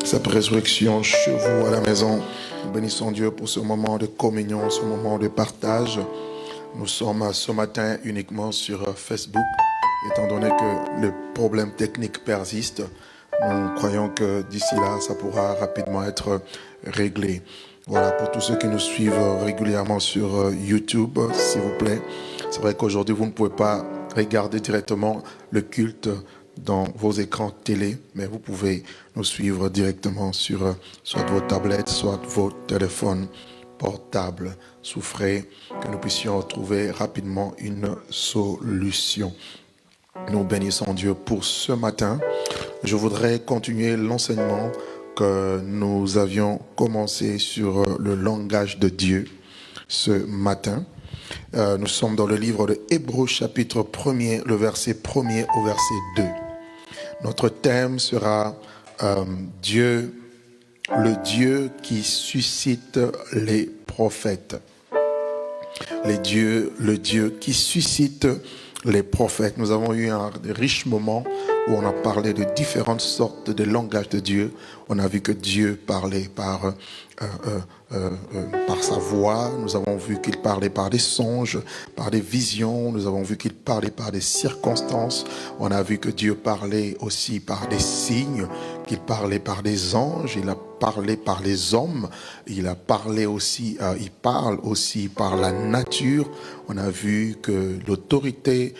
Cette résurrection chez vous à la maison. Nous bénissons Dieu pour ce moment de communion, ce moment de partage. Nous sommes ce matin uniquement sur Facebook, étant donné que le problème technique persiste. Nous croyons que d'ici là, ça pourra rapidement être réglé. Voilà, pour tous ceux qui nous suivent régulièrement sur YouTube, s'il vous plaît. C'est vrai qu'aujourd'hui, vous ne pouvez pas regarder directement le culte dans vos écrans télé, mais vous pouvez nous suivre directement sur soit vos tablettes, soit vos téléphones portables. Souffrez que nous puissions trouver rapidement une solution. Nous bénissons Dieu pour ce matin. Je voudrais continuer l'enseignement que nous avions commencé sur le langage de Dieu ce matin. Nous sommes dans le livre de Hébreux chapitre 1er, le verset 1er au verset 2. Notre thème sera Dieu, le Dieu qui suscite les prophètes. Le Dieu qui suscite les prophètes. Nous avons eu un riche moment où on a parlé de différentes sortes de langages de Dieu. On a vu que Dieu parlait par sa voix. Nous avons vu qu'il parlait par des songes, par des visions. Nous avons vu qu'il parlait par des circonstances. On a vu que Dieu parlait aussi par des signes, qu'il parlait par des anges. Il a parlé par les hommes. Il parle aussi par la nature. On a vu que l'autorité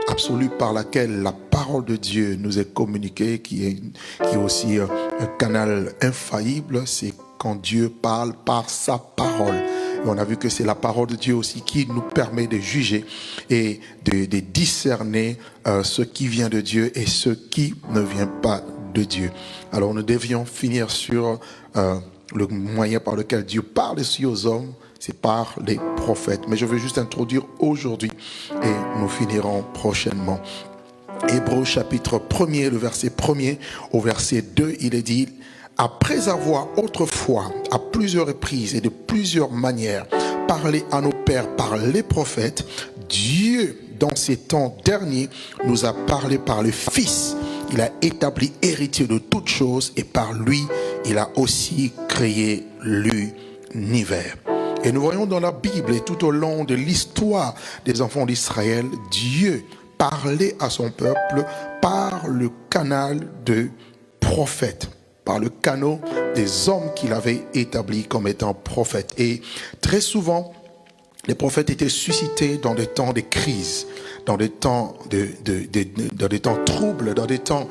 absolue par laquelle la parole de Dieu nous est communiquée, qui est aussi un canal infaillible, c'est quand Dieu parle par sa parole. Et on a vu que c'est la parole de Dieu aussi qui nous permet de juger et de discerner ce qui vient de Dieu et ce qui ne vient pas de Dieu. Alors nous devions finir sur le moyen par lequel Dieu parle aussi aux hommes, c'est par les prophètes. Mais je veux juste introduire aujourd'hui et nous finirons prochainement. Hébreux chapitre 1er, le verset 1er au verset 2, il est dit: après avoir autrefois, à plusieurs reprises et de plusieurs manières, parlé à nos pères par les prophètes, Dieu, dans ces temps derniers, nous a parlé par le Fils. Il a établi héritier de toutes choses et par lui, il a aussi créé l'univers. Et nous voyons dans la Bible et tout au long de l'histoire des enfants d'Israël, Dieu parlait à son peuple par le canal de prophètes, par le canal des hommes qu'il avait établis comme étant prophètes. Et très souvent, les prophètes étaient suscités dans des temps de crise, dans des temps dans des temps troubles, dans des temps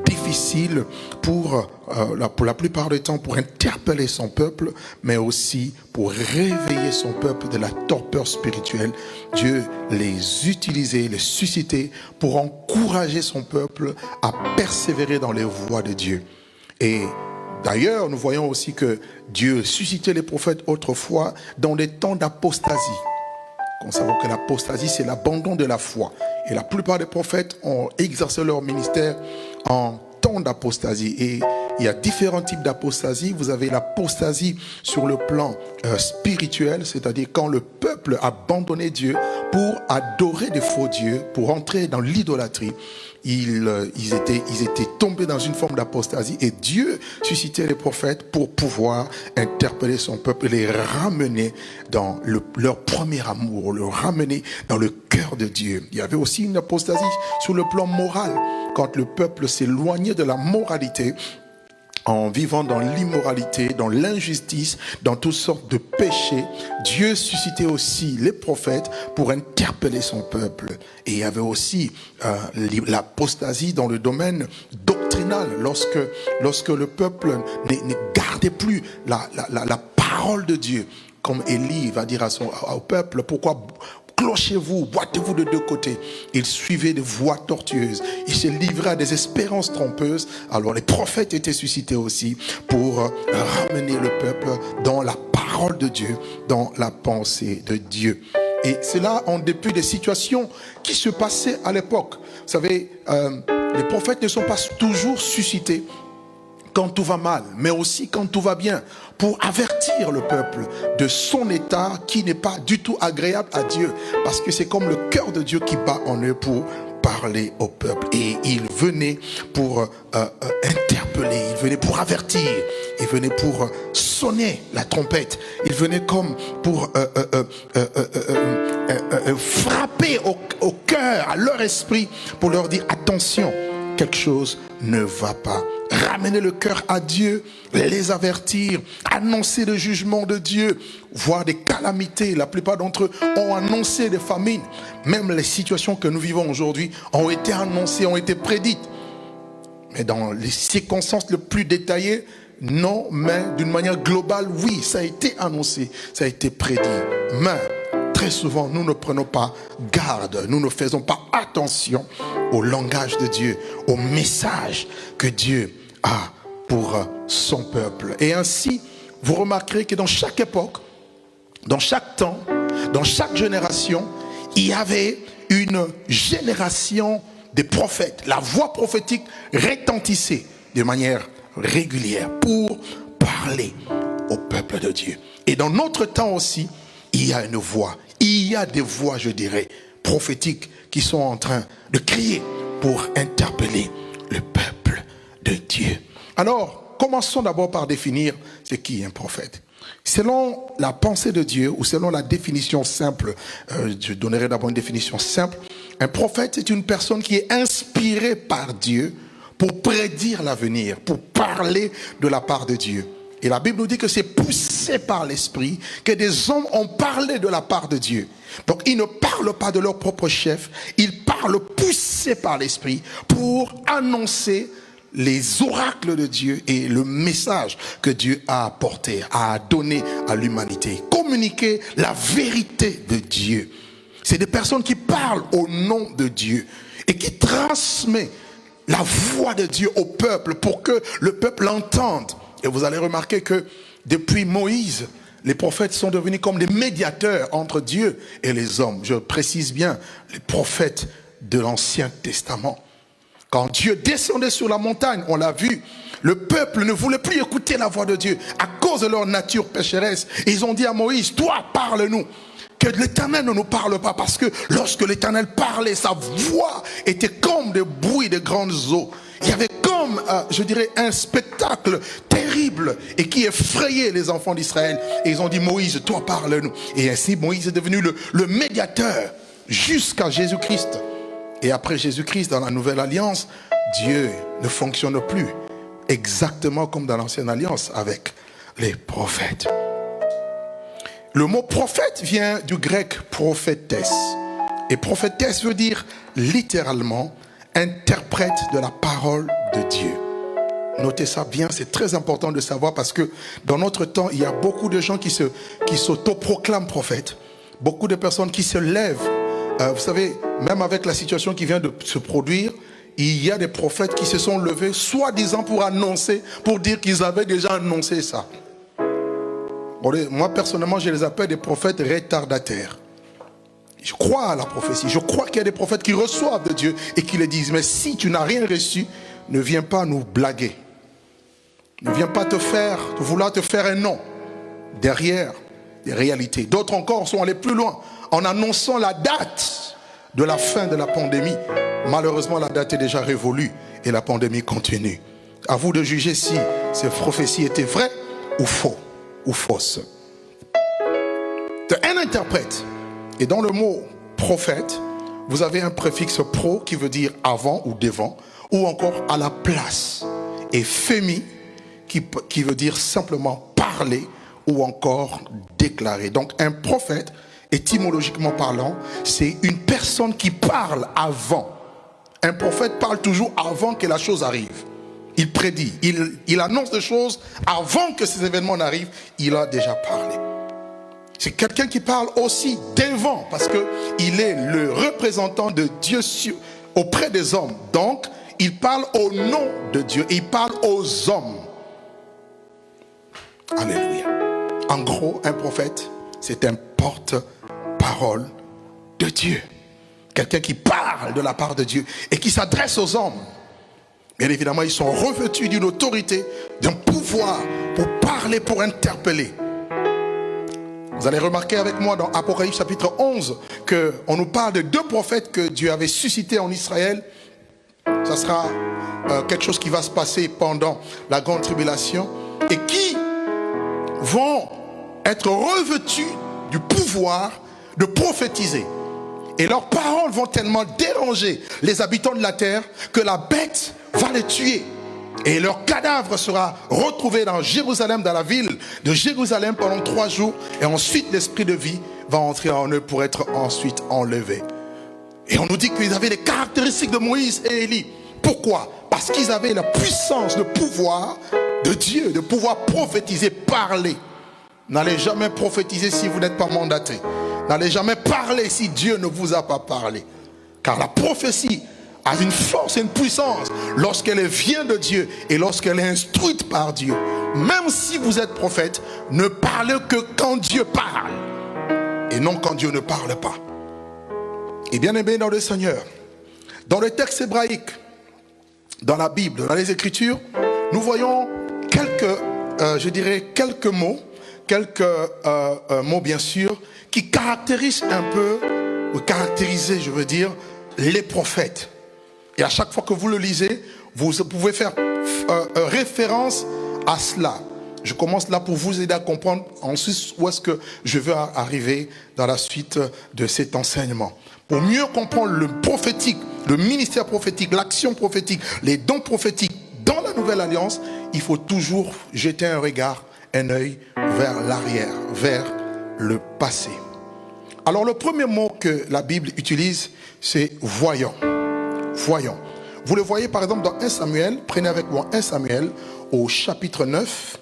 difficiles, pour la plupart du temps pour interpeller son peuple, mais aussi pour réveiller son peuple de la torpeur spirituelle. Dieu les utilisait, les suscitait pour encourager son peuple à persévérer dans les voies de Dieu. Et d'ailleurs, nous voyons aussi que Dieu suscitait les prophètes autrefois dans des temps d'apostasie. Nous savons que l'apostasie, c'est l'abandon de la foi. Et la plupart des prophètes ont exercé leur ministère en temps d'apostasie. Et il y a différents types d'apostasie. Vous avez l'apostasie sur le plan spirituel, c'est-à-dire quand le peuple a abandonné Dieu pour adorer des faux dieux, pour entrer dans l'idolâtrie. Ils étaient tombés dans une forme d'apostasie et Dieu suscitait les prophètes pour pouvoir interpeller son peuple et les ramener dans leur premier amour, le ramener dans le cœur de Dieu. Il y avait aussi une apostasie sur le plan moral, quand le peuple s'éloignait de la moralité, en vivant dans l'immoralité, dans l'injustice, dans toutes sortes de péchés. Dieu suscitait aussi les prophètes pour interpeller son peuple. Et il y avait aussi l'apostasie dans le domaine doctrinal, lorsque le peuple ne gardait plus la parole de Dieu. Comme Élie va dire au peuple: pourquoi clochez-vous, boitez-vous de deux côtés? Il suivait des voies tortueuses. Il se livrait à des espérances trompeuses. Alors les prophètes étaient suscités aussi pour ramener le peuple dans la parole de Dieu, dans la pensée de Dieu. Et c'est là, en dépit des situations qui se passaient à l'époque. Vous savez, les prophètes ne sont pas toujours suscités quand tout va mal, mais aussi quand tout va bien, pour avertir le peuple de son état qui n'est pas du tout agréable à Dieu, parce que c'est comme le cœur de Dieu qui bat en eux pour parler au peuple. Et il venait pour interpeller, il venait pour avertir, il venait pour sonner la trompette, il venait comme pour frapper au cœur, à leur esprit, pour leur dire attention, quelque chose ne va pas. Ramener le cœur à Dieu, les avertir, annoncer le jugement de Dieu, voir des calamités. La plupart d'entre eux ont annoncé des famines. Même les situations que nous vivons aujourd'hui ont été annoncées, ont été prédites. Mais dans les circonstances les plus détaillées, non, mais d'une manière globale, oui, ça a été annoncé, ça a été prédit. Mais très souvent, nous ne prenons pas garde, nous ne faisons pas attention au langage de Dieu, au message que Dieu a pour son peuple. Et ainsi, vous remarquerez que dans chaque époque, dans chaque temps, dans chaque génération, il y avait une génération des prophètes. La voix prophétique retentissait de manière régulière pour parler au peuple de Dieu. Et dans notre temps aussi, il y a une voix. Il y a des voix, je dirais, prophétiques qui sont en train de crier pour interpeller le peuple de Dieu. Alors, commençons d'abord par définir ce qui est un prophète. Selon la pensée de Dieu, ou selon la définition simple, je donnerai d'abord une définition simple. Un prophète, c'est une personne qui est inspirée par Dieu pour prédire l'avenir, pour parler de la part de Dieu. Et la Bible nous dit que c'est poussé par l'Esprit que des hommes ont parlé de la part de Dieu. Donc ils ne parlent pas de leur propre chef, ils parlent poussés par l'Esprit pour annoncer les oracles de Dieu et le message que Dieu a apporté, a donné à l'humanité. Communiquer la vérité de Dieu. C'est des personnes qui parlent au nom de Dieu et qui transmettent la voix de Dieu au peuple pour que le peuple l'entende. Et vous allez remarquer que depuis Moïse, les prophètes sont devenus comme des médiateurs entre Dieu et les hommes. Je précise bien, les prophètes de l'Ancien Testament. Quand Dieu descendait sur la montagne, on l'a vu, le peuple ne voulait plus écouter la voix de Dieu à cause de leur nature pécheresse. Et ils ont dit à Moïse, toi, parle-nous. Que l'Éternel ne nous parle pas, parce que lorsque l'Éternel parlait, sa voix était comme des bruits de grandes eaux. Il y avait comme, je dirais, un spectacle terrible et qui effrayait les enfants d'Israël. Et ils ont dit, Moïse, toi parle-nous. Et ainsi, Moïse est devenu le médiateur jusqu'à Jésus-Christ. Et après Jésus-Christ, dans la Nouvelle Alliance, Dieu ne fonctionne plus exactement comme dans l'Ancienne Alliance avec les prophètes. Le mot prophète vient du grec prophétesse. Et prophétesse veut dire littéralement interprète de la parole de Dieu. Notez ça bien, c'est très important de savoir parce que dans notre temps, il y a beaucoup de gens qui s'autoproclament prophètes. Beaucoup de personnes qui se lèvent. Vous savez, même avec la situation qui vient de se produire, il y a des prophètes qui se sont levés, soi-disant pour annoncer, pour dire qu'ils avaient déjà annoncé ça. Moi, personnellement, je les appelle des prophètes retardataires. Je crois à la prophétie. Je crois qu'il y a des prophètes qui reçoivent de Dieu et qui le disent. Mais si tu n'as rien reçu, ne viens pas nous blaguer. Ne viens pas vouloir te faire un nom derrière les réalités. D'autres encore sont allés plus loin en annonçant la date de la fin de la pandémie. Malheureusement, la date est déjà révolue et la pandémie continue. À vous de juger si ces prophéties étaient vraies ou faux. Ou fausse. Un interprète. Et dans le mot prophète, vous avez un préfixe pro qui veut dire avant ou devant, ou encore à la place. Et fémi qui veut dire simplement parler ou encore déclarer. Donc un prophète, étymologiquement parlant, c'est une personne qui parle avant. Un prophète parle toujours avant que la chose arrive. Il prédit, il annonce des choses avant que ces événements n'arrivent. Il a déjà parlé. C'est quelqu'un qui parle aussi devant, parce qu'il est le représentant de Dieu auprès des hommes. Donc, il parle au nom de Dieu. Il parle aux hommes. Alléluia. En gros, un prophète, c'est un porte-parole de Dieu. Quelqu'un qui parle de la part de Dieu et qui s'adresse aux hommes. Bien évidemment, ils sont revêtus d'une autorité, d'un pouvoir pour parler, pour interpeller. Vous allez remarquer avec moi dans Apocalypse chapitre 11 qu'on nous parle de 2 prophètes que Dieu avait suscités en Israël. Ça sera quelque chose qui va se passer pendant la grande tribulation et qui vont être revêtus du pouvoir de prophétiser. Et leurs paroles vont tellement déranger les habitants de la terre que la bête va les tuer. Et leur cadavre sera retrouvé dans Jérusalem, dans la ville de Jérusalem pendant 3 jours. Et ensuite, l'esprit de vie va entrer en eux pour être ensuite enlevé. Et on nous dit qu'ils avaient les caractéristiques de Moïse et Élie. Pourquoi? Parce qu'ils avaient la puissance, le pouvoir de Dieu, de pouvoir prophétiser, parler. N'allez jamais prophétiser si vous n'êtes pas mandaté. N'allez jamais parler si Dieu ne vous a pas parlé. Car la prophétie a une force et une puissance lorsqu'elle vient de Dieu et lorsqu'elle est instruite par Dieu. Même si vous êtes prophète, ne parlez que quand Dieu parle et non quand Dieu ne parle pas. Et bien aimé dans le Seigneur, dans le texte hébraïque, dans la Bible, dans les Écritures, nous voyons quelques mots, bien sûr, qui caractérisent un peu, ou caractériser, je veux dire, les prophètes. Et à chaque fois que vous le lisez, vous pouvez faire référence à cela. Je commence là pour vous aider à comprendre ensuite où est-ce que je veux arriver dans la suite de cet enseignement. Pour mieux comprendre le prophétique, le ministère prophétique, l'action prophétique, les dons prophétiques dans la Nouvelle Alliance, il faut toujours jeter un regard, un œil vers l'arrière, vers le passé. Alors le premier mot que la Bible utilise, c'est voyant. Voyant. Vous le voyez par exemple dans 1 Samuel, prenez avec moi 1 Samuel au chapitre 9.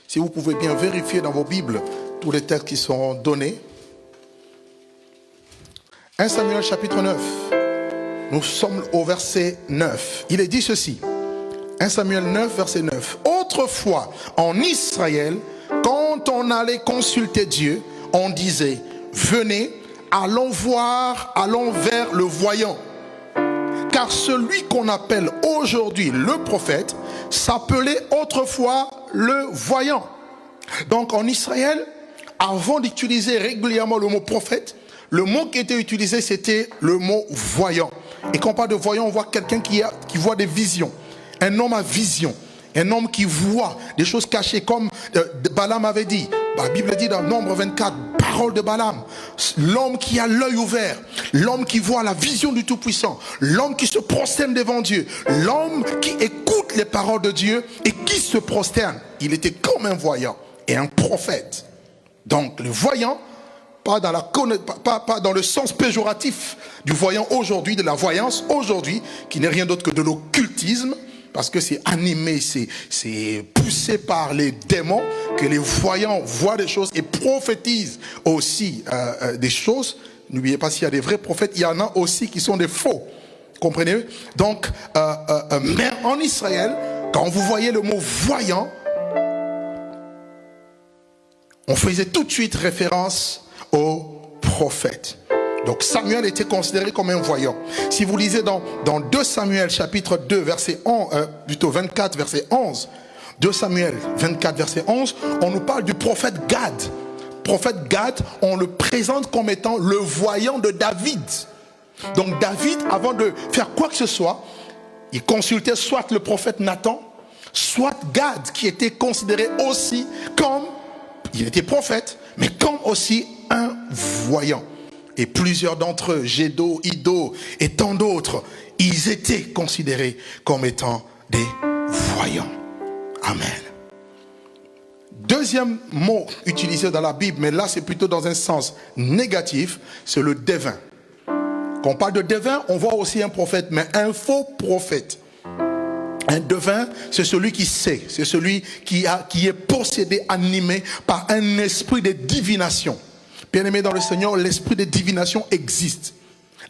Si vous pouvez bien vérifier dans vos Bibles tous les textes qui sont donnés. 1 Samuel chapitre 9. Nous sommes au verset 9. Il est dit ceci. 1 Samuel 9, verset 9. Autrefois, en Israël, quand on allait consulter Dieu, on disait, venez, allons voir, allons vers le voyant. Car celui qu'on appelle aujourd'hui le prophète s'appelait autrefois le voyant. Donc en Israël, avant d'utiliser régulièrement le mot prophète, le mot qui était utilisé c'était le mot voyant. Et quand on parle de voyant, on voit quelqu'un qui voit des visions. Un homme à vision. Un homme qui voit des choses cachées comme Balaam avait dit. La Bible dit dans Nombre 24, parole de Balaam. L'homme qui a l'œil ouvert. L'homme qui voit la vision du Tout-Puissant. L'homme qui se prosterne devant Dieu. L'homme qui écoute les paroles de Dieu et qui se prosterne. Il était comme un voyant et un prophète. Donc le voyant, pas dans le sens péjoratif du voyant aujourd'hui, de la voyance aujourd'hui, qui n'est rien d'autre que de l'occultisme. Parce que c'est animé, c'est poussé par les démons que les voyants voient des choses et prophétisent aussi des choses. N'oubliez pas, s'il y a des vrais prophètes, il y en a aussi qui sont des faux. Comprenez? Donc, mais en Israël, quand vous voyez le mot voyant, on faisait tout de suite référence aux prophètes. Donc Samuel était considéré comme un voyant. Si vous lisez dans 2 Samuel chapitre 2 verset 24 verset 11, 2 Samuel 24 verset 11, on nous parle du prophète Gad. Prophète Gad, on le présente comme étant le voyant de David. Donc David, avant de faire quoi que ce soit, il consultait soit le prophète Nathan, soit Gad, qui était considéré aussi comme, il était prophète, mais comme aussi un voyant. Et plusieurs d'entre eux, Gédo, Ido et tant d'autres, ils étaient considérés comme étant des voyants. Amen. Deuxième mot utilisé dans la Bible, mais là c'est plutôt dans un sens négatif, c'est le devin. Quand on parle de devin, on voit aussi un prophète, mais un faux prophète. Un devin, c'est celui qui sait, c'est celui qui est possédé, animé par un esprit de divination. Bien-aimés dans le Seigneur, l'esprit de divination existe.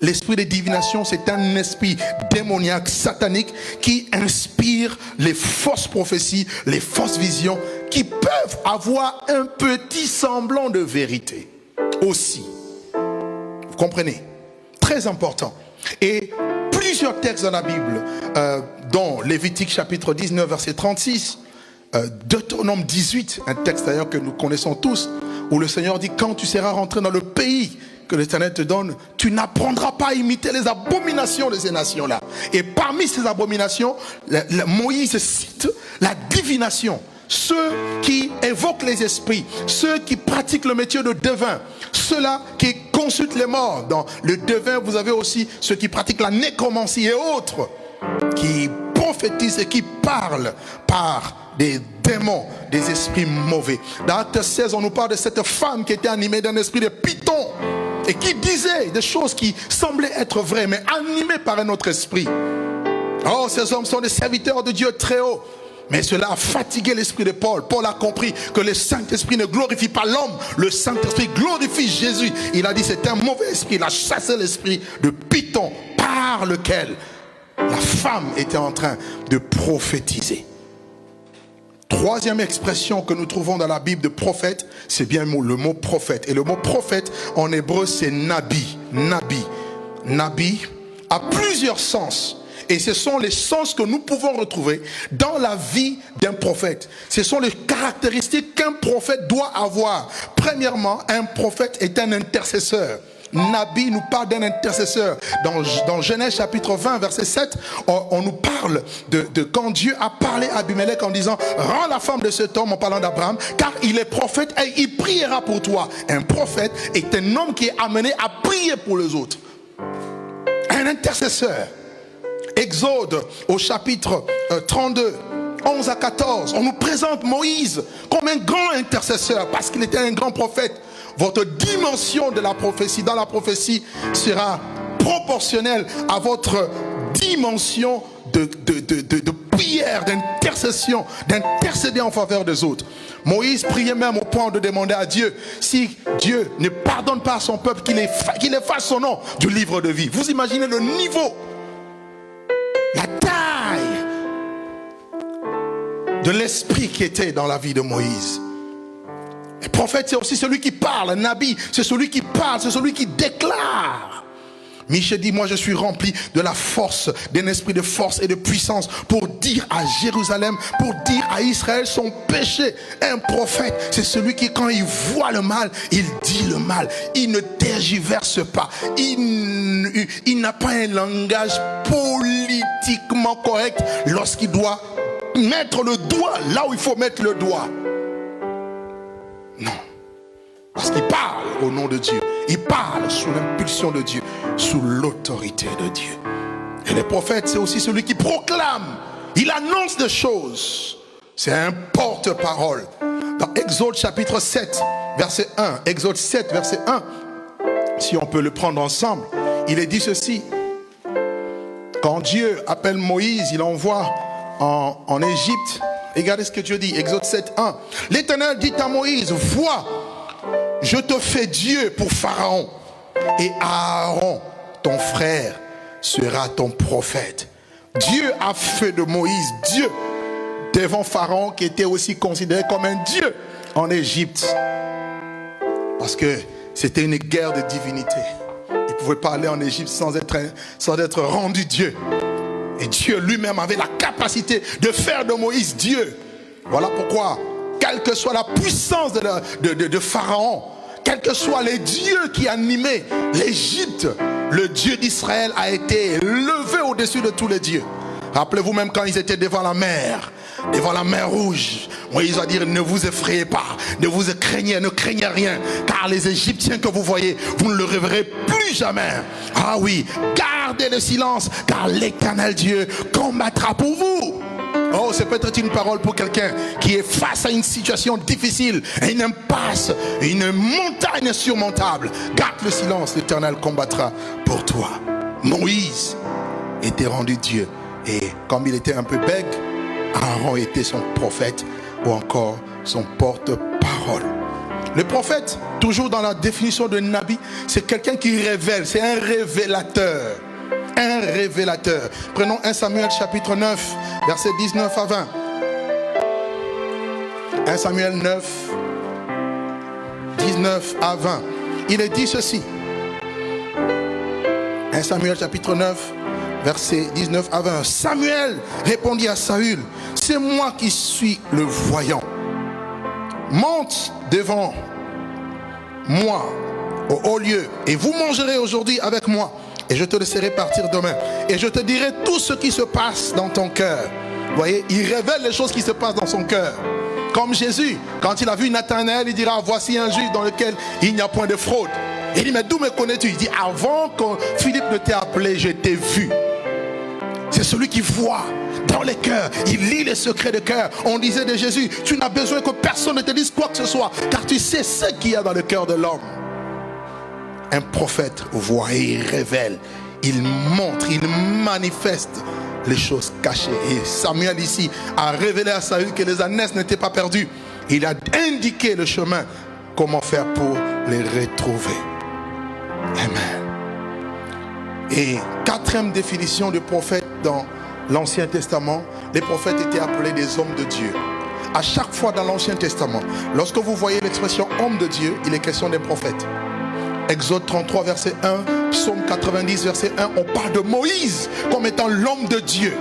L'esprit de divination, c'est un esprit démoniaque, satanique, qui inspire les fausses prophéties, les fausses visions, qui peuvent avoir un petit semblant de vérité aussi. Vous comprenez? Très important. Et plusieurs textes dans la Bible, dont Lévitique chapitre 19, verset 36, Deutéronome 18, un texte d'ailleurs que nous connaissons tous, où le Seigneur dit, quand tu seras rentré dans le pays que l'Éternel te donne, tu n'apprendras pas à imiter les abominations de ces nations-là. Et parmi ces abominations, Moïse cite la divination. Ceux qui évoquent les esprits, ceux qui pratiquent le métier de devin, ceux-là qui consultent les morts. Dans le devin, vous avez aussi ceux qui pratiquent la nécromancie et autres, qui prophétisent et qui parlent par des démons, des esprits mauvais. Dans Acte 16, on nous parle de cette femme qui était animée d'un esprit de python et qui disait des choses qui semblaient être vraies, mais animées par un autre esprit. Oh, ces hommes sont des serviteurs de Dieu très haut. Mais cela a fatigué l'esprit de Paul. Paul a compris que le Saint-Esprit ne glorifie pas l'homme. Le Saint-Esprit glorifie Jésus. Il a dit c'est un mauvais esprit. Il a chassé l'esprit de Python par lequel la femme était en train de prophétiser. Troisième expression que nous trouvons dans la Bible de prophète, c'est bien le mot prophète. Et le mot prophète en hébreu c'est nabi. Nabi. Nabi a plusieurs sens. Et ce sont les sens que nous pouvons retrouver dans la vie d'un prophète. Ce sont les caractéristiques qu'un prophète doit avoir. Premièrement, un prophète est un intercesseur. Nabi nous parle d'un intercesseur. Dans Genèse chapitre 20 verset 7, on nous parle de quand Dieu a parlé à Abimelech en disant « Rends la femme de cet homme » en parlant d'Abraham, car il est prophète et il priera pour toi. Un prophète est un homme qui est amené à prier pour les autres. Un intercesseur. Exode au chapitre 32, 11 à 14, on nous présente Moïse comme un grand intercesseur parce qu'il était un grand prophète. Votre dimension de la prophétie, dans la prophétie, sera proportionnelle à votre dimension de prière, d'intercession, d'intercéder en faveur des autres. Moïse priait même au point de demander à Dieu si Dieu ne pardonne pas à son peuple qu'il efface son nom du livre de vie. Vous imaginez le niveau, la taille de l'esprit qui était dans la vie de Moïse. Le prophète, c'est aussi celui qui parle. Un nabi, c'est celui qui parle, c'est celui qui déclare. Michée dit, moi je suis rempli de la force, d'un esprit de force et de puissance pour dire à Jérusalem, pour dire à Israël son péché. Un prophète, c'est celui qui quand il voit le mal, il dit le mal. Il ne tergiverse pas. Il n'a pas un langage politiquement correct lorsqu'il doit mettre le doigt là où il faut mettre le doigt. Non. Parce qu'il parle au nom de Dieu. Il parle sous l'impulsion de Dieu, sous l'autorité de Dieu. Et le prophète, c'est aussi celui qui proclame. Il annonce des choses. C'est un porte-parole. Dans Exode chapitre 7, verset 1. Exode 7, verset 1. Si on peut le prendre ensemble. Il est dit ceci. Quand Dieu appelle Moïse, il envoie en Égypte. Regardez ce que Dieu dit. Exode 7, 1. L'Éternel dit à Moïse, vois, je te fais Dieu pour Pharaon, et Aaron, ton frère, sera ton prophète. Dieu a fait de Moïse Dieu devant Pharaon, qui était aussi considéré comme un Dieu en Égypte. Parce que c'était une guerre de divinité. Il ne pouvait pas aller en Égypte sans être rendu Dieu. Et Dieu lui-même avait la capacité de faire de Moïse Dieu. Voilà pourquoi, quelle que soit la puissance de Pharaon, quels que soient les dieux qui animaient l'Égypte, le Dieu d'Israël a été élevé au-dessus de tous les dieux. Rappelez-vous même quand ils étaient devant la mer rouge, Moïse a dit, ne vous effrayez pas, ne vous craignez, ne craignez rien, car les Égyptiens que vous voyez, vous ne le reverrez plus jamais. Ah oui, gardez le silence, car l'Éternel Dieu combattra pour vous. Oh, c'est peut-être une parole pour quelqu'un qui est face à une situation difficile, une impasse, une montagne insurmontable. Garde le silence, l'Éternel combattra pour toi. Moïse était rendu Dieu. Et comme il était un peu bègue, Aaron était son prophète ou encore son porte-parole. Le prophète, toujours dans la définition de Nabi, c'est quelqu'un qui révèle, c'est un révélateur. Un révélateur. Prenons 1 Samuel chapitre 9, versets 19 à 20. 1 Samuel 9, 19 à 20. Il est dit ceci. 1 Samuel chapitre 9, versets 19 à 20. Samuel répondit à Saül, c'est moi qui suis le voyant. Monte devant moi au haut lieu, et vous mangerez aujourd'hui avec moi, et je te laisserai partir demain, et je te dirai tout ce qui se passe dans ton cœur. Vous voyez, il révèle les choses qui se passent dans son cœur. Comme Jésus, quand il a vu Nathanaël, il dira, voici un juif dans lequel il n'y a point de fraude. Il dit, mais d'où me connais-tu? Il dit, avant que Philippe ne t'ait appelé, je t'ai vu. C'est celui qui voit dans les cœurs, il lit les secrets de cœur. On disait de Jésus, tu n'as besoin que personne ne te dise quoi que ce soit, car tu sais ce qu'il y a dans le cœur de l'homme. Un prophète voit et il révèle, il montre, il manifeste les choses cachées. Et Samuel ici a révélé à Saül que les ânesses n'étaient pas perdues. Il a indiqué le chemin, comment faire pour les retrouver. Amen. Et quatrième définition de prophète dans l'Ancien Testament, les prophètes étaient appelés des hommes de Dieu. À chaque fois dans l'Ancien Testament, lorsque vous voyez l'expression homme de Dieu, il est question des prophètes. Exode 33 verset 1, Psaume 90 verset 1, on parle de Moïse comme étant l'homme de Dieu.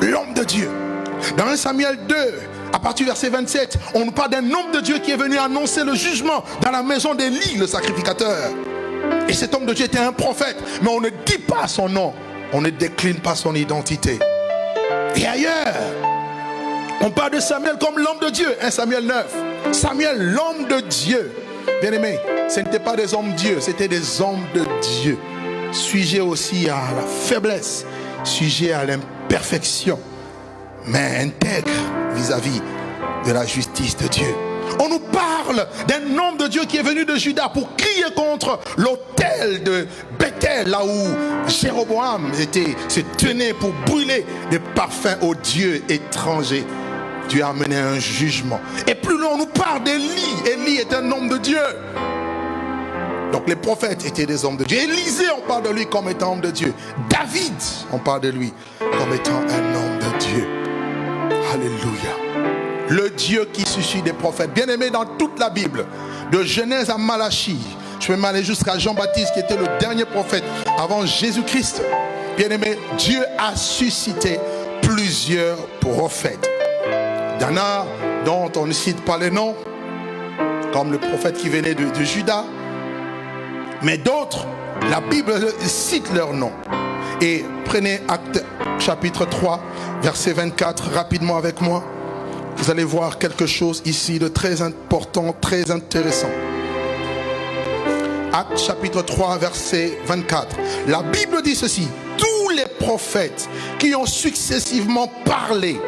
L'homme de Dieu. Dans 1 Samuel 2, à partir du verset 27, on nous parle d'un homme de Dieu qui est venu annoncer le jugement dans la maison d'Élie, le sacrificateur. Et cet homme de Dieu était un prophète, mais on ne dit pas son nom, on ne décline pas son identité. Et ailleurs, on parle de Samuel comme l'homme de Dieu, 1 Samuel 9. Samuel, l'homme de Dieu. Bien aimé, ce n'étaient pas des hommes Dieu, c'était des hommes de Dieu. Sujet aussi à la faiblesse, sujet à l'imperfection, mais intègre vis-à-vis de la justice de Dieu. On nous parle d'un homme de Dieu qui est venu de Juda pour crier contre l'autel de Bethel, là où Jéroboam se tenait pour brûler des parfums aux dieux étrangers. Dieu a mené un jugement. Et plus loin, on nous parle d'Élie. Élie est un homme de Dieu. Donc les prophètes étaient des hommes de Dieu. Élisée, on parle de lui comme étant homme de Dieu. David, on parle de lui comme étant un homme de Dieu. Alléluia. Le Dieu qui suscite des prophètes. Bien aimé, dans toute la Bible, de Genèse à Malachie, je vais m'aller jusqu'à Jean-Baptiste qui était le dernier prophète avant Jésus-Christ. Bien aimé, Dieu a suscité plusieurs prophètes. Il y en a dont on ne cite pas les noms, comme le prophète qui venait de Juda. Mais d'autres, la Bible cite leurs noms. Et prenez Actes chapitre 3, verset 24, rapidement avec moi. Vous allez voir quelque chose ici de très important, très intéressant. Actes chapitre 3, verset 24. La Bible dit ceci: tous les prophètes qui ont successivement parlé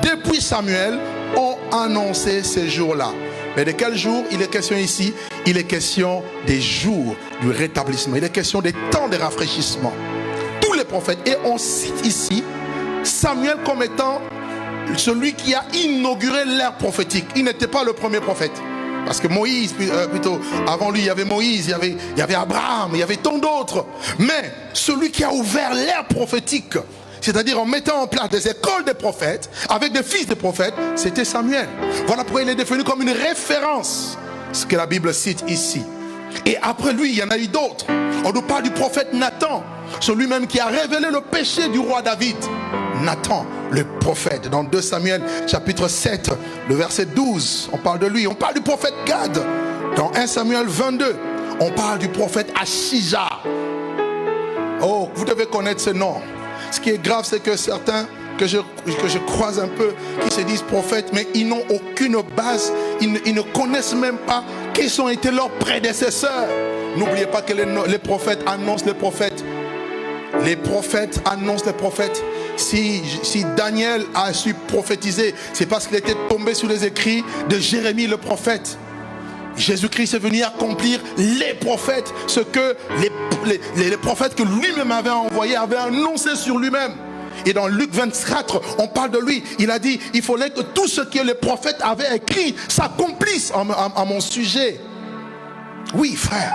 depuis Samuel ont annoncé ces jours-là. Mais de quel jour il est question ici? Il est question des jours du rétablissement. Il est question des temps de rafraîchissement. Tous les prophètes. Et on cite ici Samuel comme étant celui qui a inauguré l'ère prophétique. Il n'était pas le premier prophète. Parce que Moïse, plutôt, avant lui, il y avait Moïse, il y avait Abraham, il y avait tant d'autres. Mais celui qui a ouvert l'ère prophétique, c'est-à-dire en mettant en place des écoles de prophètes, avec des fils de prophètes, c'était Samuel. Voilà pourquoi il est devenu comme une référence, ce que la Bible cite ici. Et après lui, il y en a eu d'autres. On nous parle du prophète Nathan, celui-même qui a révélé le péché du roi David. Nathan, le prophète, dans 2 Samuel chapitre 7, le verset 12, on parle de lui. On parle du prophète Gad. Dans 1 Samuel 22, on parle du prophète Ashija. Oh, vous devez connaître ce nom. Ce qui est grave, c'est que certains que je croise un peu, qui se disent prophètes, mais ils n'ont aucune base, ils ne connaissent même pas quels ont été leurs prédécesseurs. N'oubliez pas que les prophètes annoncent les prophètes. Les prophètes annoncent les prophètes. Si Daniel a su prophétiser, c'est parce qu'il était tombé sur les écrits de Jérémie le prophète. Jésus-Christ est venu accomplir les prophètes, ce que les prophètes que lui-même avait envoyés, avaient annoncé sur lui-même. Et dans Luc 24, on parle de lui. Il a dit, il fallait que tout ce que les prophètes avaient écrit s'accomplisse à mon sujet. Oui, frère,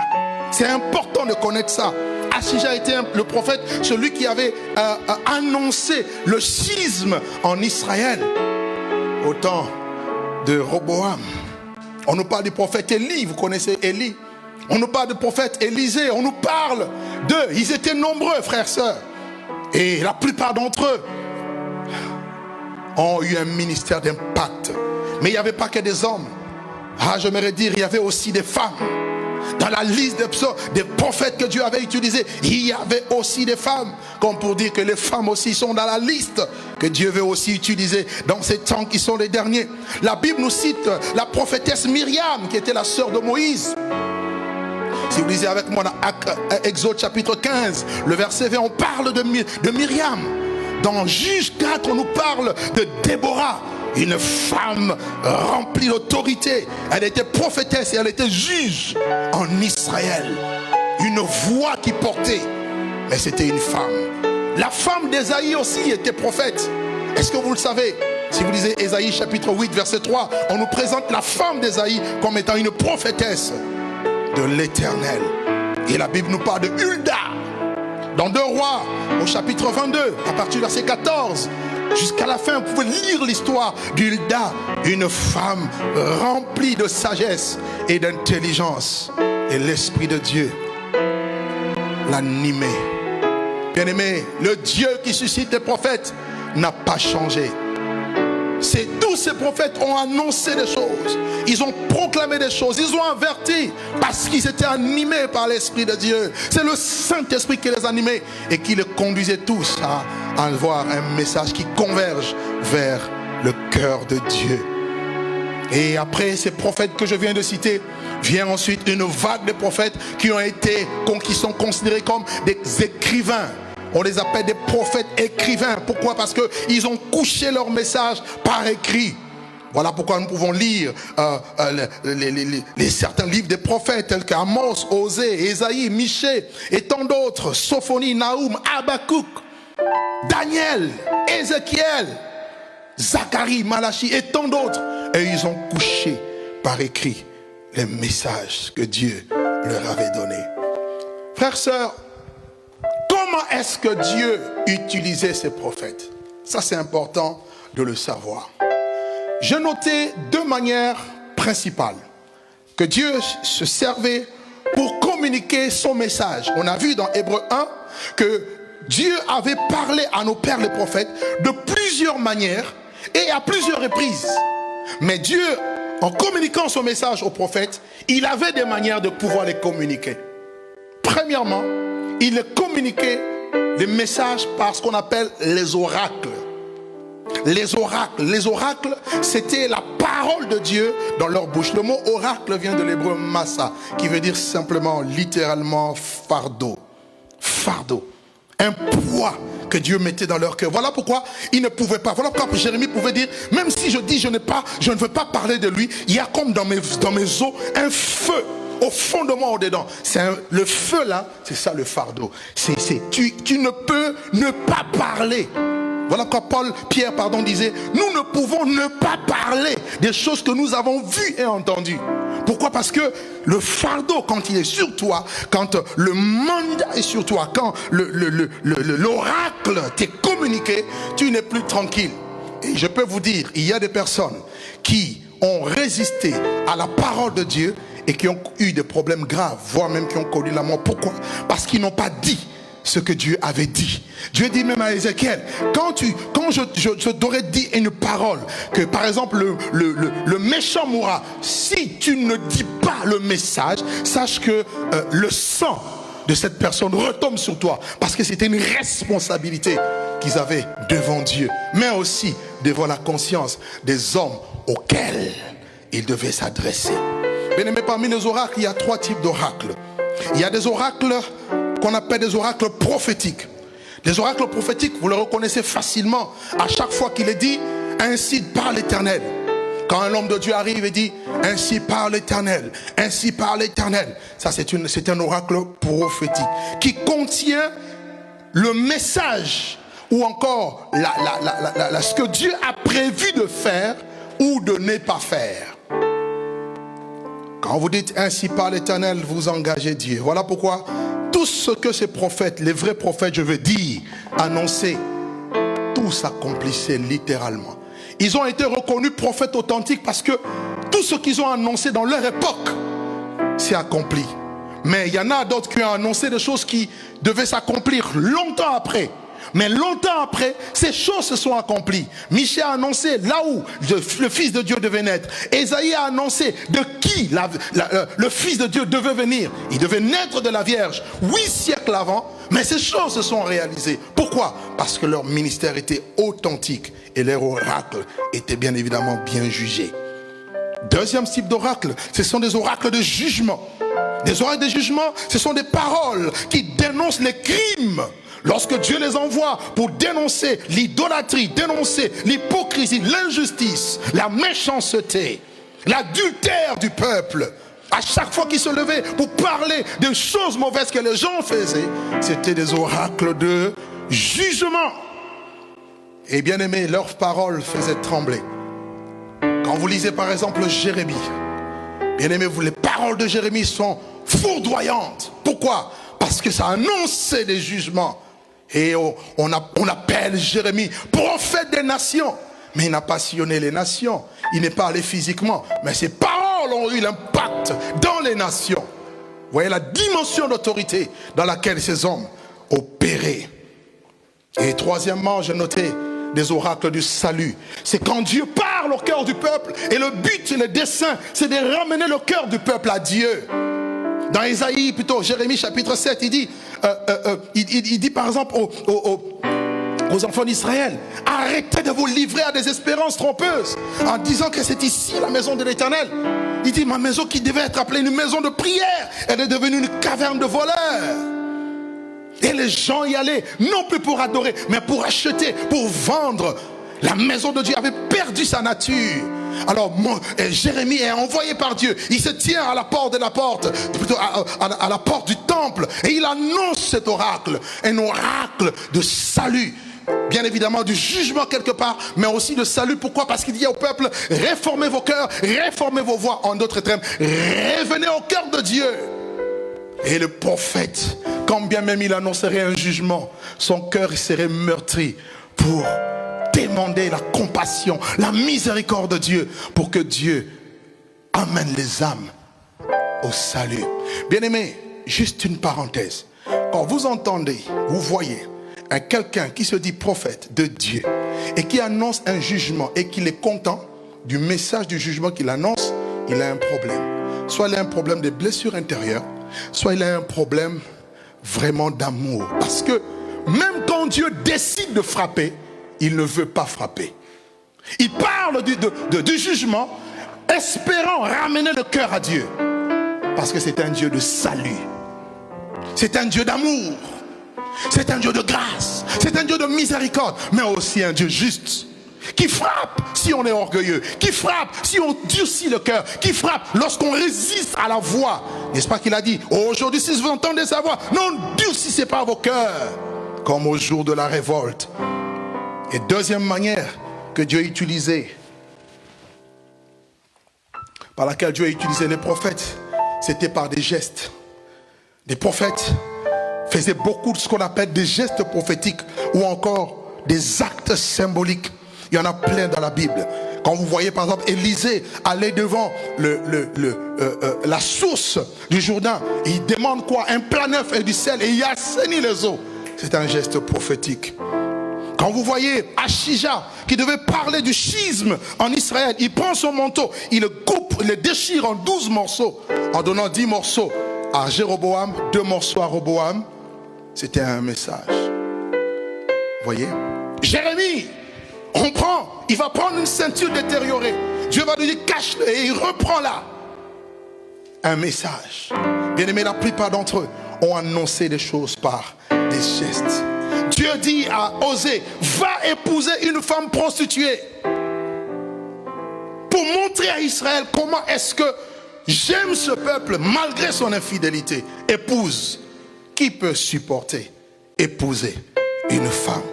c'est important de connaître ça. Ashija était le prophète, celui qui avait annoncé le schisme en Israël au temps de Roboam. On nous parle du prophète Élie, vous connaissez Élie. On nous parle du prophète Élisée, on nous parle d'eux. Ils étaient nombreux, frères, sœurs. Et la plupart d'entre eux ont eu un ministère d'impact. Mais il n'y avait pas que des hommes. J'aimerais dire, il y avait aussi des femmes. Dans la liste des prophètes que Dieu avait utilisés, il y avait aussi des femmes. Comme pour dire que les femmes aussi sont dans la liste que Dieu veut aussi utiliser dans ces temps qui sont les derniers. La Bible nous cite la prophétesse Myriam, qui était la sœur de Moïse. Si vous lisez avec moi dans Exode chapitre 15, le verset 20, on parle de Myriam. Dans Juge 4, on nous parle de Déborah, une femme remplie d'autorité. Elle était prophétesse et elle était juge en Israël. Une voix qui portait, mais c'était une femme. La femme d'Ésaïe aussi était prophète. Est-ce que vous le savez? Si vous lisez Ésaïe chapitre 8 verset 3, on nous présente la femme d'Ésaïe comme étant une prophétesse de l'Éternel. Et la Bible nous parle de Hulda. Dans 2 Rois, au chapitre 22, à partir du verset 14, jusqu'à la fin, vous pouvez lire l'histoire d'Hulda, une femme remplie de sagesse et d'intelligence. Et l'Esprit de Dieu l'animait. Bien-aimé, le Dieu qui suscite les prophètes n'a pas changé. Tous ces prophètes ont annoncé des choses, ils ont proclamé des choses, ils ont averti parce qu'ils étaient animés par l'Esprit de Dieu. C'est le Saint-Esprit qui les animait et qui les conduisait tous à avoir un message qui converge vers le cœur de Dieu. Et après ces prophètes que je viens de citer, vient ensuite une vague de prophètes qui sont considérés comme des écrivains. On les appelle des prophètes écrivains. Pourquoi? Parce qu'ils ont couché leur message par écrit. Voilà pourquoi nous pouvons lire les certains livres des prophètes tels qu'Amos, Osée, Ésaïe, Michée et tant d'autres. Sophonie, Naoum, Habakkuk, Daniel, Ézéchiel, Zacharie, Malachi et tant d'autres. Et ils ont couché par écrit les messages que Dieu leur avait donnés. Frères, sœurs, comment est-ce que Dieu utilisait ces prophètes? Ça, c'est important de le savoir. J'ai noté 2 manières principales que Dieu se servait pour communiquer son message. On a vu dans Hébreux 1 que Dieu avait parlé à nos pères les prophètes de plusieurs manières et à plusieurs reprises. Mais Dieu, en communiquant son message aux prophètes, il avait des manières de pouvoir les communiquer. Premièrement, il communiquait les messages par ce qu'on appelle les oracles. Les oracles, c'était la parole de Dieu dans leur bouche. Le mot oracle vient de l'hébreu massa, qui veut dire simplement, littéralement, fardeau. Fardeau. Un poids que Dieu mettait dans leur cœur. Voilà pourquoi ils ne pouvaient pas. Voilà pourquoi Jérémie pouvait dire, même si je dis je ne veux pas parler de lui, il y a comme dans mes os un feu. Au fond de moi, au-dedans. Le feu là, c'est ça le fardeau. Tu ne peux ne pas parler. Voilà quand Pierre disait, nous ne pouvons ne pas parler des choses que nous avons vues et entendues. Pourquoi? Parce que le fardeau, quand il est sur toi, quand le mandat est sur toi, quand l'oracle t'est communiqué, tu n'es plus tranquille. Et je peux vous dire, il y a des personnes qui ont résisté à la parole de Dieu et qui ont eu des problèmes graves, voire même qui ont connu la mort. Pourquoi? Parce qu'ils n'ont pas dit ce que Dieu avait dit. Dieu dit même à Ézéchiel, quand je t'aurais dit une parole, que par exemple le méchant mourra, si tu ne dis pas le message, sache que le sang de cette personne retombe sur toi, parce que c'était une responsabilité qu'ils avaient devant Dieu, mais aussi devant la conscience des hommes auxquels ils devaient s'adresser. Bien aimé, parmi les oracles, il y a 3 types d'oracles. Il y a des oracles qu'on appelle des oracles prophétiques. Les oracles prophétiques, vous le reconnaissez facilement à chaque fois qu'il est dit « Ainsi parle l'Éternel ». Quand un homme de Dieu arrive et dit « Ainsi parle l'Éternel »,« Ainsi parle l'Éternel », ça c'est un oracle prophétique qui contient le message ou encore ce que Dieu a prévu de faire ou de ne pas faire. Quand vous dites « Ainsi parle l'Éternel », vous engagez Dieu. Voilà pourquoi tout ce que ces prophètes, les vrais prophètes, je veux dire, annonçaient, tout s'accomplissait littéralement. Ils ont été reconnus prophètes authentiques parce que tout ce qu'ils ont annoncé dans leur époque s'est accompli. Mais il y en a d'autres qui ont annoncé des choses qui devaient s'accomplir longtemps après. Mais longtemps après, ces choses se sont accomplies. Michée a annoncé là où le Fils de Dieu devait naître. Ésaïe a annoncé de qui le Fils de Dieu devait venir. Il devait naître de la Vierge 8 siècles avant. Mais ces choses se sont réalisées. Pourquoi? Parce que leur ministère était authentique et leurs oracles étaient bien évidemment bien jugés. Deuxième type d'oracle, ce sont des oracles de jugement. Des oracles de jugement, ce sont des paroles qui dénoncent les crimes. Lorsque Dieu les envoie pour dénoncer l'idolâtrie, dénoncer l'hypocrisie, l'injustice, la méchanceté, l'adultère du peuple, à chaque fois qu'ils se levaient pour parler des choses mauvaises que les gens faisaient, c'était des oracles de jugement. Et bien aimé, leurs paroles faisaient trembler. Quand vous lisez par exemple Jérémie, bien aimé, les paroles de Jérémie sont foudroyantes. Pourquoi? Parce que ça annonçait des jugements. Et on appelle Jérémie prophète des nations. Mais il n'a pas sillonné les nations. Il n'est pas allé physiquement. Mais ses paroles ont eu l'impact dans les nations. Vous voyez la dimension d'autorité dans laquelle ces hommes opéraient. Et troisièmement, j'ai noté des oracles du salut. C'est quand Dieu parle au cœur du peuple. Et le but, le dessein, c'est de ramener le cœur du peuple à Dieu. Dans Ésaïe, plutôt Jérémie chapitre 7, il dit par exemple aux enfants d'Israël, arrêtez de vous livrer à des espérances trompeuses en disant que c'est ici la maison de l'Éternel. Il dit, ma maison qui devait être appelée une maison de prière, elle est devenue une caverne de voleurs. Et les gens y allaient, non plus pour adorer, mais pour acheter, pour vendre. La maison de Dieu avait perdu sa nature. Alors Jérémie est envoyé par Dieu. Il se tient à la porte de la porte, plutôt à la porte du temple, et il annonce cet oracle, un oracle de salut. Bien évidemment du jugement quelque part, mais aussi de salut. Pourquoi? Parce qu'il dit au peuple, réformez vos cœurs, réformez vos voies. En d'autres termes, revenez au cœur de Dieu. Et le prophète, quand bien même il annoncerait un jugement, son cœur serait meurtri pour demander la compassion, la miséricorde de Dieu, pour que Dieu amène les âmes au salut. Bien-aimés, juste une parenthèse. Quand vous entendez, vous voyez quelqu'un qui se dit prophète de Dieu et qui annonce un jugement et qu'il est content du message du jugement qu'il annonce, il a un problème. Soit il a un problème de blessure intérieure, soit il a un problème vraiment d'amour. Parce que même quand Dieu décide de frapper, il ne veut pas frapper. Il parle du jugement, espérant ramener le cœur à Dieu. Parce que c'est un Dieu de salut. C'est un Dieu d'amour. C'est un Dieu de grâce. C'est un Dieu de miséricorde. Mais aussi un Dieu juste. Qui frappe si on est orgueilleux. Qui frappe si on durcit le cœur. Qui frappe lorsqu'on résiste à la voix. N'est-ce pas qu'il a dit, aujourd'hui si vous entendez sa voix, ne durcissez pas vos cœurs. Comme au jour de la révolte. Et deuxième manière que Dieu a utilisée, par laquelle Dieu a utilisé les prophètes, c'était par des gestes. Les prophètes faisaient beaucoup de ce qu'on appelle des gestes prophétiques ou encore des actes symboliques. Il y en a plein dans la Bible. Quand vous voyez par exemple Élisée aller devant la source du Jourdain, il demande quoi? Un plat neuf et du sel, et il assainit les eaux. C'est un geste prophétique. Quand vous voyez Achija qui devait parler du schisme en Israël, il prend son manteau, il le coupe, il le déchire en 12 morceaux, en donnant 10 morceaux à Jéroboam, 2 morceaux à Roboam. C'était un message. Vous voyez? Jérémie, il va prendre une ceinture détériorée. Dieu va lui dire cache-le, et il reprend là. Un message. Bien aimé, la plupart d'entre eux ont annoncé des choses par des gestes. Dieu dit à Osée, va épouser une femme prostituée. Pour montrer à Israël comment est-ce que j'aime ce peuple malgré son infidélité. Épouse. Qui peut supporter épouser une femme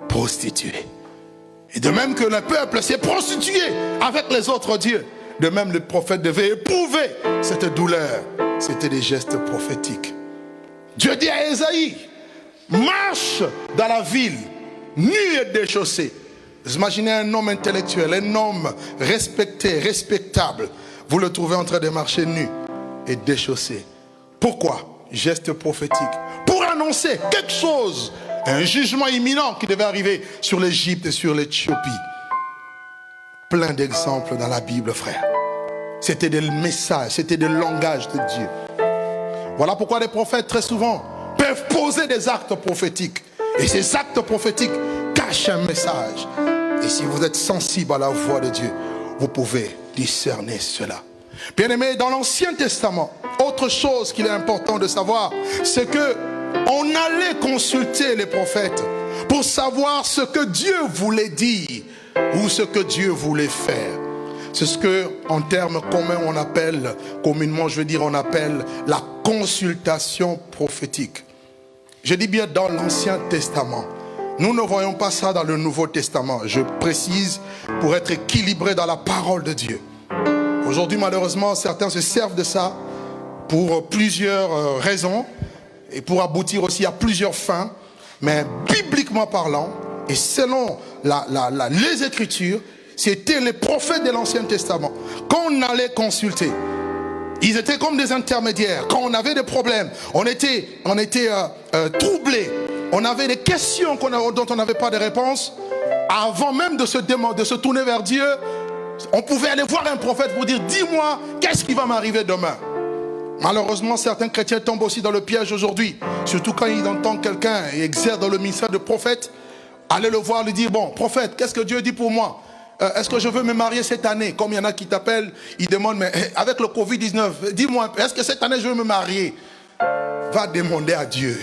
prostituée? Et de même que le peuple s'est prostitué avec les autres dieux, de même le prophète devait éprouver cette douleur. C'était des gestes prophétiques. Dieu dit à Ésaïe, marche dans la ville, nu et déchaussé. Vous imaginez un homme intellectuel, un homme respecté, respectable. Vous le trouvez en train de marcher nu et déchaussé. Pourquoi? Geste prophétique. Pour annoncer quelque chose un jugement imminent qui devait arriver sur l'Égypte et sur l'Éthiopie. Plein d'exemples dans la Bible, frère. C'était des messages, c'était des langages de Dieu. Voilà pourquoi les prophètes, très souvent, peuvent poser des actes prophétiques. Et ces actes prophétiques cachent un message. Et si vous êtes sensible à la voix de Dieu, vous pouvez discerner cela. Bien-aimés, dans l'Ancien Testament, autre chose qu'il est important de savoir, c'est que on allait consulter les prophètes pour savoir ce que Dieu voulait dire ou ce que Dieu voulait faire. C'est ce que, en termes communs, on appelle, communément, je veux dire, on appelle la consultation prophétique. Je dis bien dans l'Ancien Testament. Nous ne voyons pas ça dans le Nouveau Testament. Je précise pour être équilibré dans la parole de Dieu. Aujourd'hui, malheureusement, certains se servent de ça pour plusieurs raisons et pour aboutir aussi à plusieurs fins. Mais bibliquement parlant, et selon les Écritures, c'était les prophètes de l'Ancien Testament qu'on allait consulter. Ils étaient comme des intermédiaires. Quand on avait des problèmes, on était troublés. On avait des questions dont on n'avait pas de réponse. Avant même de se tourner vers Dieu, on pouvait aller voir un prophète pour dire, dis-moi, qu'est-ce qui va m'arriver demain? Malheureusement, certains chrétiens tombent aussi dans le piège aujourd'hui. Surtout quand ils entendent quelqu'un et exerce dans le ministère de prophète, aller le voir, lui dire, bon, prophète, qu'est-ce que Dieu dit pour moi? Est-ce que je veux me marier cette année? Comme il y en a qui t'appellent, ils demandent, mais avec le Covid-19, dis-moi, est-ce que cette année je veux me marier? Va demander à Dieu.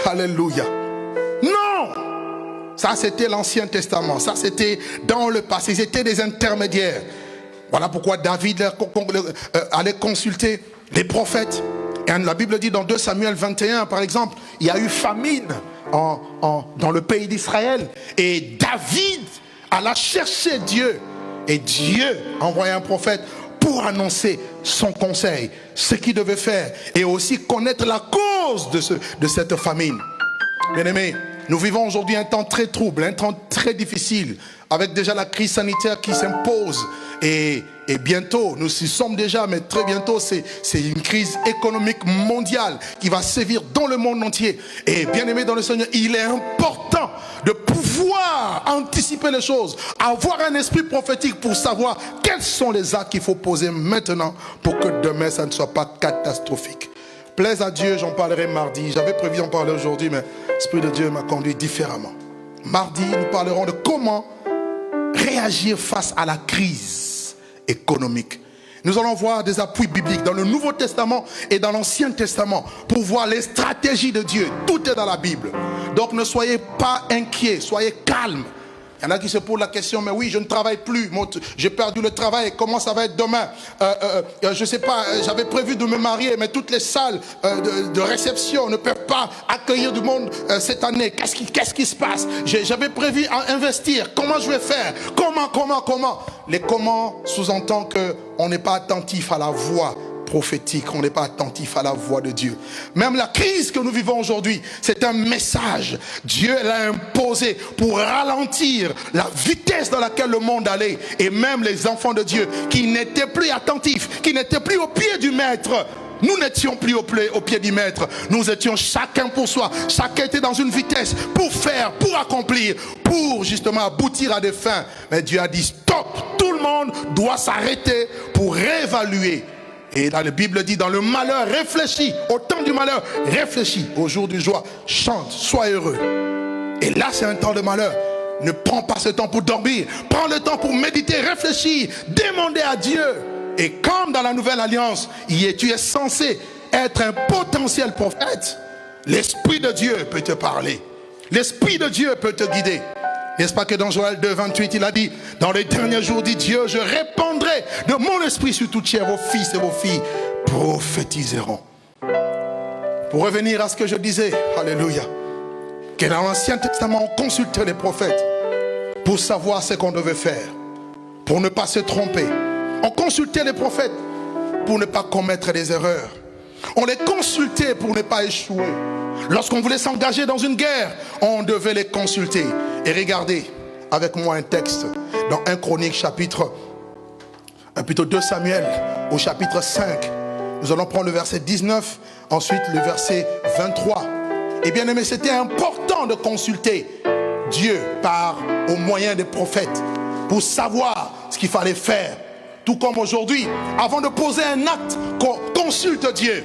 Alléluia. Non! Ça c'était l'Ancien Testament. Ça c'était dans le passé. Ils étaient des intermédiaires. Voilà pourquoi David allait consulter les prophètes. Et la Bible dit dans 2 Samuel 21 par exemple, il y a eu famine dans le pays d'Israël. Et David alla chercher Dieu. Et Dieu envoyait un prophète pour annoncer son conseil, ce qu'il devait faire. Et aussi connaître la cause de cette famine. Bien-aimés, nous vivons aujourd'hui un temps très trouble, un temps très difficile, avec déjà la crise sanitaire qui s'impose. Et bientôt, nous y sommes déjà, mais très bientôt, c'est une crise économique mondiale qui va sévir dans le monde entier. Et bien aimé dans le Seigneur, il est important de pouvoir anticiper les choses, avoir un esprit prophétique pour savoir quels sont les actes qu'il faut poser maintenant pour que demain, ça ne soit pas catastrophique. Plaise à Dieu, j'en parlerai mardi. J'avais prévu d'en parler aujourd'hui, mais l'Esprit de Dieu m'a conduit différemment. Mardi, nous parlerons de comment réagir face à la crise économique. Nous allons voir des appuis bibliques dans le Nouveau Testament et dans l'Ancien Testament pour voir les stratégies de Dieu. Tout est dans la Bible. Donc ne soyez pas inquiets, soyez calmes. Il y en a qui se posent la question, mais oui, je ne travaille plus, j'ai perdu le travail, comment ça va être demain? Je ne sais pas, j'avais prévu de me marier, mais toutes les salles de réception ne peuvent pas accueillir du monde cette année. Qu'est-ce qui se passe? J'avais prévu investir, comment je vais faire? Comment? Les comment sous-entend qu'on n'est pas attentif à la voix prophétique, on n'est pas attentif à la voix de Dieu. Même la crise que nous vivons aujourd'hui, c'est un message. Dieu l'a imposé pour ralentir la vitesse dans laquelle le monde allait. Et même les enfants de Dieu qui n'étaient plus attentifs, qui n'étaient plus au pied du maître. Nous n'étions plus au pied du maître. Nous étions chacun pour soi. Chacun était dans une vitesse pour faire, pour accomplir, pour justement aboutir à des fins. Mais Dieu a dit stop. Tout le monde doit s'arrêter pour réévaluer. Et dans la Bible dit, dans le malheur, réfléchis. Au temps du malheur, réfléchis. Au jour du joie, chante, sois heureux. Et là, c'est un temps de malheur. Ne prends pas ce temps pour dormir. Prends le temps pour méditer, réfléchir, demander à Dieu. Et comme dans la Nouvelle Alliance, tu es censé être un potentiel prophète, l'Esprit de Dieu peut te parler. L'Esprit de Dieu peut te guider. N'est-ce pas que dans Joël 2, 28, il a dit, dans les derniers jours, dit Dieu, je répandrai de mon esprit sur toute chair, vos fils et vos filles prophétiseront. Pour revenir à ce que je disais, alléluia, que dans l'Ancien Testament, on consultait les prophètes pour savoir ce qu'on devait faire, pour ne pas se tromper. On consultait les prophètes pour ne pas commettre des erreurs. On les consultait pour ne pas échouer. Lorsqu'on voulait s'engager dans une guerre, on devait les consulter. Et regardez avec moi un texte dans 1 Chronique plutôt 2 Samuel au chapitre 5. Nous allons prendre le verset 19, ensuite le verset 23. Et bien aimé, c'était important de consulter Dieu au moyen des prophètes pour savoir ce qu'il fallait faire. Tout comme aujourd'hui, avant de poser un acte, consulte Dieu.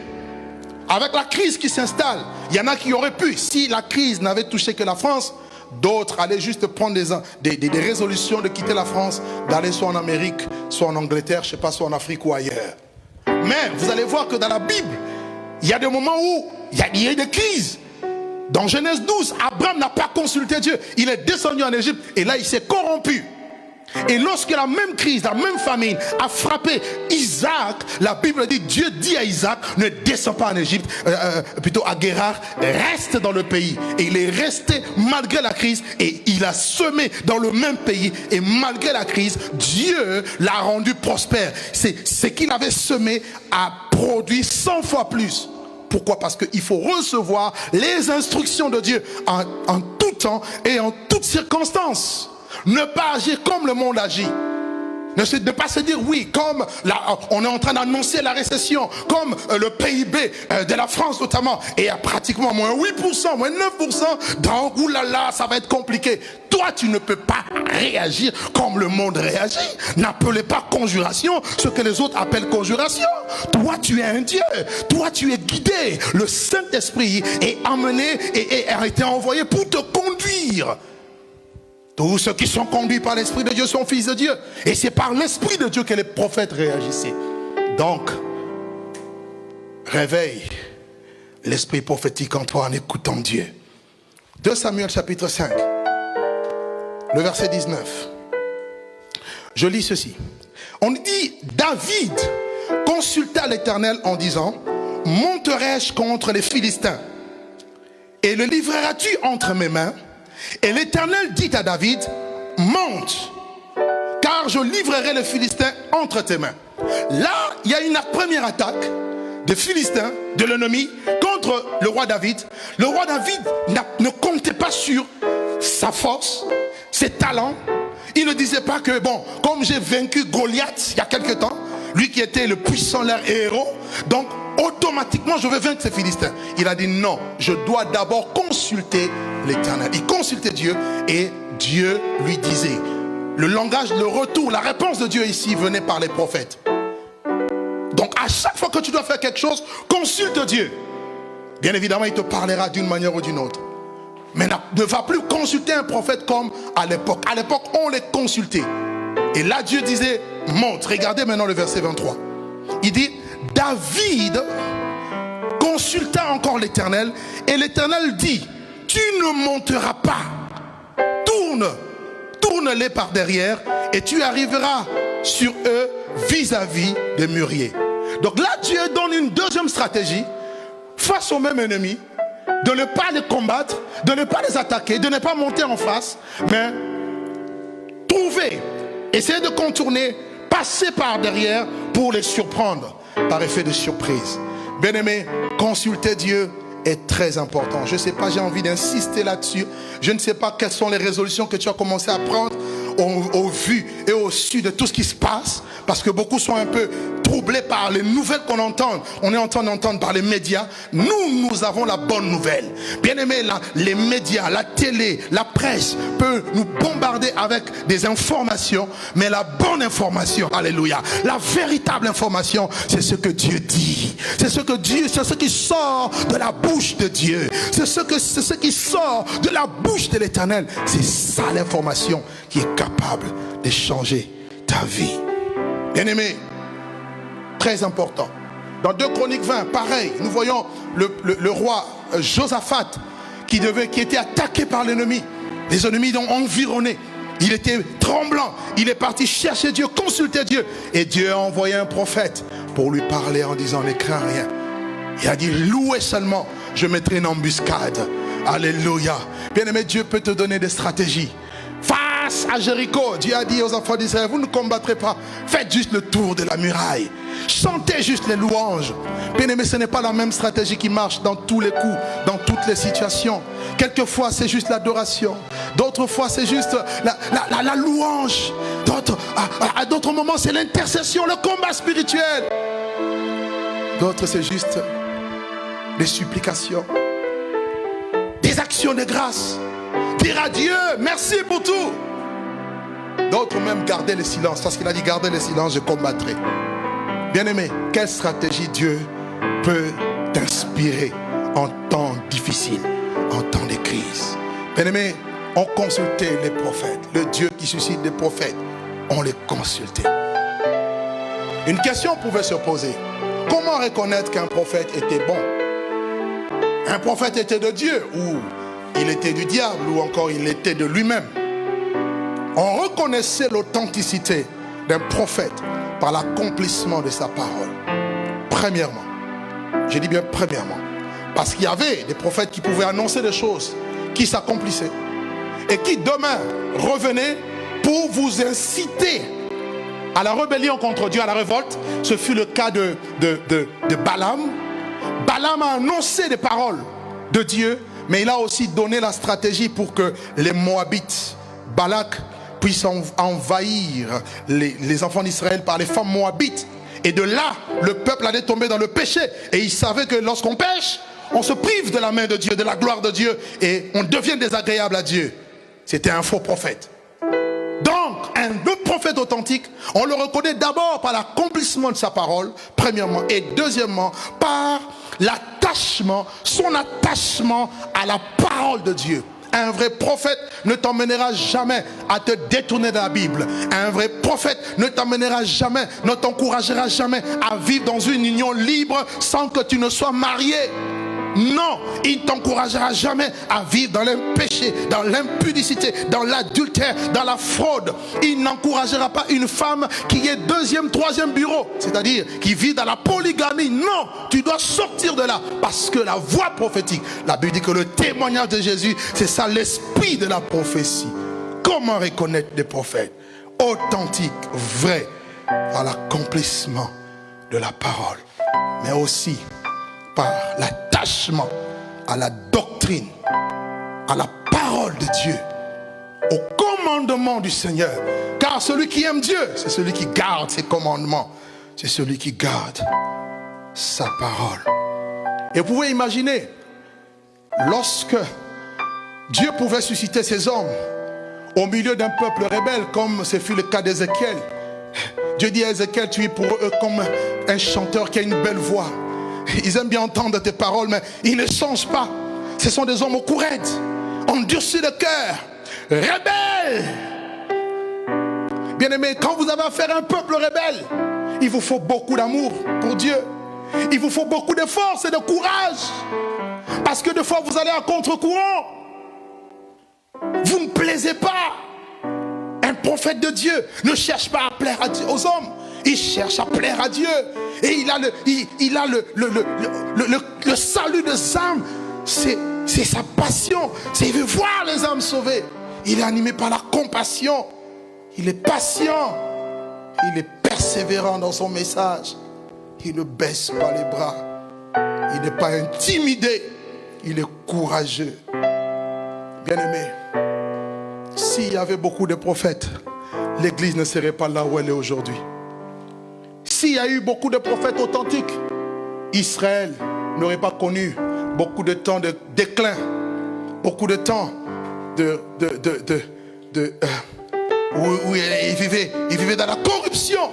Avec la crise qui s'installe, il y en a qui auraient pu, si la crise n'avait touché que la France, d'autres allaient juste prendre des résolutions de quitter la France, d'aller soit en Amérique, soit en Angleterre, je ne sais pas, soit en Afrique ou ailleurs. Mais vous allez voir que dans la Bible, il y a des moments où il y a eu des crises. Dans Genèse 12, Abraham n'a pas consulté Dieu. Il est descendu en Égypte et là il s'est corrompu. Et lorsque la même crise, la même famine a frappé Isaac, la Bible dit, Dieu dit à Isaac, ne descends pas en Égypte, plutôt à Guérar, reste dans le pays. Et il est resté malgré la crise et il a semé dans le même pays. Et malgré la crise, Dieu l'a rendu prospère. Ce qu'il avait semé a produit 100 fois plus. Pourquoi? Parce qu'il faut recevoir les instructions de Dieu en tout temps et en toutes circonstances. Ne pas agir comme le monde agit. Ne pas se dire oui, comme on est en train d'annoncer la récession, comme le PIB de la France notamment, et à pratiquement moins 8%, moins 9%, donc oulala, ça va être compliqué. Toi, tu ne peux pas réagir comme le monde réagit. N'appelez pas conjuration ce que les autres appellent conjuration. Toi, tu es un Dieu. Toi, tu es guidé. Le Saint-Esprit est amené et a été envoyé pour te conduire. Tous ceux qui sont conduits par l'Esprit de Dieu sont fils de Dieu. Et c'est par l'Esprit de Dieu que les prophètes réagissaient. Donc, réveille l'esprit prophétique en toi en écoutant Dieu. 2 Samuel chapitre 5, le verset 19. Je lis ceci. On dit, David consulta l'Éternel en disant, monterai-je contre les Philistins et le livreras-tu entre mes mains? Et l'Éternel dit à David, monte, car je livrerai les Philistins entre tes mains. Là, il y a une première attaque des Philistins, de l'ennemi, contre le roi David. Le roi David ne comptait pas sur sa force, ses talents. Il ne disait pas que, bon, comme j'ai vaincu Goliath il y a quelque temps, lui qui était le puissant, leur héros, donc automatiquement je vais vaincre ces Philistins. Il a dit non, je dois d'abord consulter l'Éternel. Il consultait Dieu et Dieu lui disait. Le langage, le retour, la réponse de Dieu ici venait par les prophètes. Donc à chaque fois que tu dois faire quelque chose, consulte Dieu. Bien évidemment, il te parlera d'une manière ou d'une autre. Mais ne va plus consulter un prophète comme à l'époque. À l'époque, on les consultait. Et là, Dieu disait, monte. Regardez maintenant le verset 23. Il dit, David consulta encore l'Éternel. Et l'Éternel dit, tu ne monteras pas. Tourne-les par derrière. Et tu arriveras sur eux vis-à-vis des mûriers. Donc là, Dieu donne une deuxième stratégie face au même ennemi. De ne pas les combattre, de ne pas les attaquer, de ne pas monter en face, mais trouver, essayer de contourner, passer par derrière pour les surprendre par effet de surprise. Bien-aimé, consulter Dieu est très important. Je ne sais pas, j'ai envie d'insister là-dessus. Je ne sais pas quelles sont les résolutions que tu as commencé à prendre au vu et au su de tout ce qui se passe, parce que beaucoup sont un peu troublés par les nouvelles qu'on entend. On est en train d'entendre par les médias. Nous avons la bonne nouvelle. Bien aimé, les médias, la télé, la presse peut nous bombarder avec des informations, mais la bonne information, alléluia, la véritable information, c'est ce que Dieu dit. C'est ce que Dieu, c'est ce qui sort de la bouche de Dieu. C'est ce qui sort de la bouche de l'Éternel. C'est ça l'information qui est capable de changer ta vie. Bien-aimé, très important. Dans 2 Chroniques 20, pareil, nous voyons le roi Josaphat qui était attaqué par l'ennemi. Les ennemis l'ont environné. Il était tremblant. Il est parti chercher Dieu, consulter Dieu. Et Dieu a envoyé un prophète pour lui parler en disant, ne crains rien. Il a dit, louez seulement, je mettrai une embuscade. Alléluia. Bien-aimé, Dieu peut te donner des stratégies. Face à Jéricho, Dieu a dit aux enfants d'Israël, vous ne combattrez pas, faites juste le tour de la muraille, chantez juste les louanges. Bien aimé, ce n'est pas la même stratégie qui marche dans tous les coups, dans toutes les situations. Quelquefois c'est juste l'adoration, d'autres fois c'est juste la louange, à d'autres moments c'est l'intercession, le combat spirituel, d'autres c'est juste des supplications. action de grâce. Dire à Dieu merci pour tout. D'autres même garder le silence, parce qu'il a dit garder le silence, je combattrai. Bien-aimé, quelle stratégie Dieu peut t'inspirer en temps difficile, en temps de crise? Bien-aimé, on consultait les prophètes. Le Dieu qui suscite des prophètes, on les consultait. Une question pouvait se poser. Comment reconnaître qu'un prophète était bon? Un prophète était de Dieu, ou il était du diable, ou encore il était de lui-même. On reconnaissait l'authenticité d'un prophète par l'accomplissement de sa parole. Premièrement, je dis bien premièrement, parce qu'il y avait des prophètes qui pouvaient annoncer des choses qui s'accomplissaient et qui demain revenaient pour vous inciter à la rébellion contre Dieu, à la révolte. Ce fut le cas de Balaam. Balaam a annoncé des paroles de Dieu, mais il a aussi donné la stratégie pour que les Moabites, Balak, puissent envahir les enfants d'Israël par les femmes moabites. Et de là, le peuple allait tomber dans le péché. Et il savait que lorsqu'on pêche, on se prive de la main de Dieu, de la gloire de Dieu, et on devient désagréable à Dieu. C'était un faux prophète. Donc, un prophète authentique, on le reconnaît d'abord par l'accomplissement de sa parole, premièrement, et deuxièmement, par l'attachement, son attachement à la parole de Dieu. Un vrai prophète ne t'emmènera jamais à te détourner de la Bible. Un vrai prophète ne t'emmènera jamais, ne t'encouragera jamais à vivre dans une union libre sans que tu ne sois marié. Non, il ne t'encouragera jamais à vivre dans le péché, dans l'impudicité, dans l'adultère, dans la fraude. Il n'encouragera pas une femme qui est deuxième, troisième bureau, c'est-à-dire qui vit dans la polygamie. Non, tu dois sortir de là, parce que la voix prophétique, la Bible dit que le témoignage de Jésus, c'est ça l'esprit de la prophétie. Comment reconnaître des prophètes authentiques, vrais, par l'accomplissement de la parole, mais aussi par l'attachement à la doctrine, à la parole de Dieu, au commandement du Seigneur. Car celui qui aime Dieu, c'est celui qui garde ses commandements, c'est celui qui garde sa parole. Et vous pouvez imaginer, lorsque Dieu pouvait susciter ces hommes au milieu d'un peuple rebelle, comme ce fut le cas d'Ézéchiel. Dieu dit à Ézéchiel, tu es pour eux comme un chanteur qui a une belle voix. Ils aiment bien entendre tes paroles, mais ils ne changent pas. Ce sont des hommes au courant, endurcis de cœur, rebelles. Bien-aimés, quand vous avez affaire à un peuple rebelle, il vous faut beaucoup d'amour pour Dieu. Il vous faut beaucoup de force et de courage. Parce que des fois, vous allez à contre-courant. Vous ne plaisez pas. Un prophète de Dieu ne cherche pas à plaire aux hommes. Il cherche à plaire à Dieu. Et il a le salut des âmes. C'est sa passion. Il veut voir les âmes sauvées. Il est animé par la compassion. Il est patient. Il est persévérant dans son message. Il ne baisse pas les bras. Il n'est pas intimidé. Il est courageux. Bien-aimé, s'il y avait beaucoup de prophètes, l'Église ne serait pas là où elle est aujourd'hui. S'il y a eu beaucoup de prophètes authentiques, Israël n'aurait pas connu beaucoup de temps de déclin, beaucoup de temps où il vivait dans la corruption.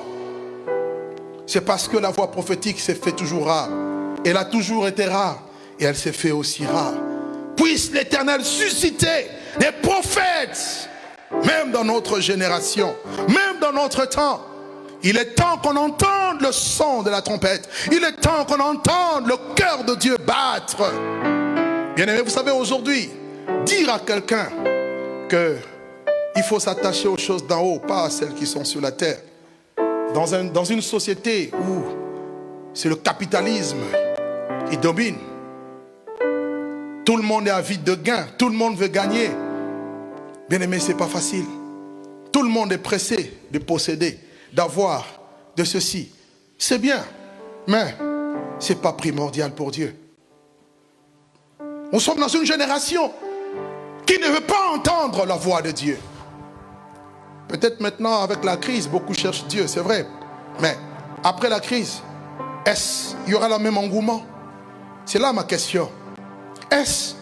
C'est parce que la voix prophétique s'est fait toujours rare. Elle a toujours été rare et elle s'est fait aussi rare. Puisse l'Éternel susciter des prophètes, même dans notre génération, même dans notre temps. Il est temps qu'on entende le son de la trompette. Il est temps qu'on entende le cœur de Dieu battre. Bien-aimés, vous savez, aujourd'hui, dire à quelqu'un qu'il faut s'attacher aux choses d'en haut, pas à celles qui sont sur la terre. Dans une société où c'est le capitalisme qui domine, tout le monde est avide de gain, tout le monde veut gagner. Bien-aimé, c'est pas facile. Tout le monde est pressé de posséder, d'avoir, de ceci. C'est bien, mais c'est pas primordial pour Dieu. Nous sommes dans une génération qui ne veut pas entendre la voix de Dieu. Peut-être maintenant avec la crise, beaucoup cherchent Dieu, c'est vrai. Mais après la crise, est-ce qu'il y aura le même engouement? C'est là ma question. Est-ce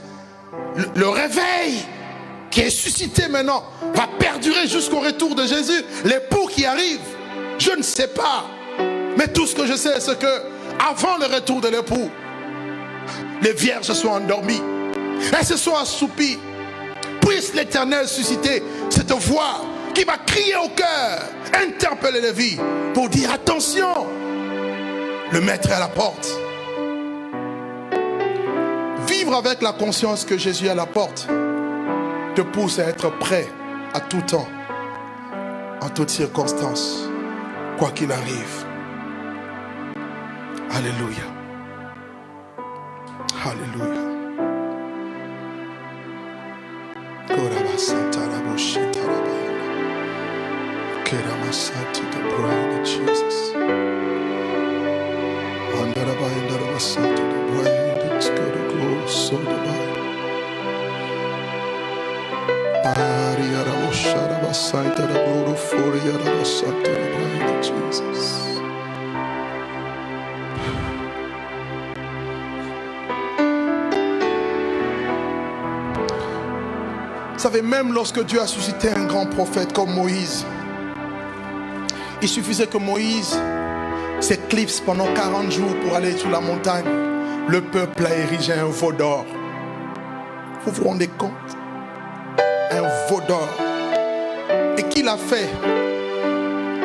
le réveil qui est suscité maintenant va perdurer jusqu'au retour de Jésus. L'époux qui arrive, je ne sais pas. Mais tout ce que je sais, c'est que avant le retour de l'époux, les vierges se sont endormies. Elles se sont assoupies. Puisse l'Éternel susciter cette voix qui va crier au cœur, interpeller les vies pour dire attention, le maître est à la porte. Vivre avec la conscience que Jésus est à la porte te pousse à être prêt à tout temps, en toutes circonstances, quoi qu'il arrive. Alléluia. Alléluia. The bride of Jesus. It's good to go so the bride of Jesus. Vous savez, même lorsque Dieu a suscité un grand prophète comme Moïse, il suffisait que Moïse s'éclipse pendant 40 jours pour aller sur la montagne. Le peuple a érigé un veau d'or. Vous vous rendez compte? Un veau d'or. Et qui l'a fait?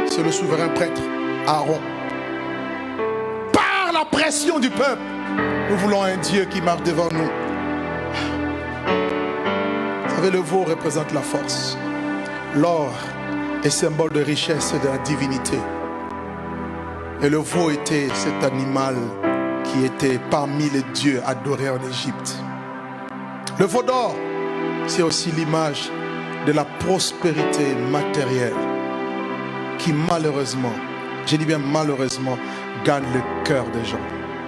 C'est le souverain prêtre, Aaron. Par la pression du peuple, nous voulons un Dieu qui marche devant nous. Vous savez, le veau représente la force. L'or est symbole de richesse et de la divinité. Et le veau était cet animal qui était parmi les dieux adorés en Égypte. Le veau d'or, c'est aussi l'image de la prospérité matérielle qui malheureusement, je dis bien malheureusement, gagne le cœur des gens.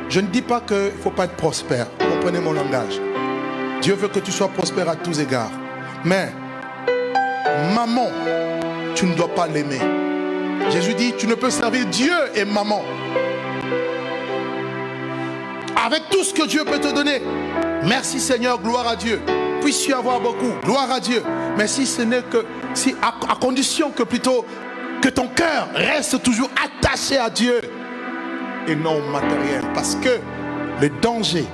Je ne dis pas qu'il ne faut pas être prospère, comprenez mon langage. Dieu veut que tu sois prospère à tous égards. Mais, maman, tu ne dois pas l'aimer. Jésus dit, tu ne peux servir Dieu et maman. Avec tout ce que Dieu peut te donner. Merci Seigneur, gloire à Dieu. Puisses-tu avoir beaucoup, gloire à Dieu. Mais si ce n'est que, si à condition que plutôt, que ton cœur reste toujours attaché à Dieu et non au matériel. Parce que le danger,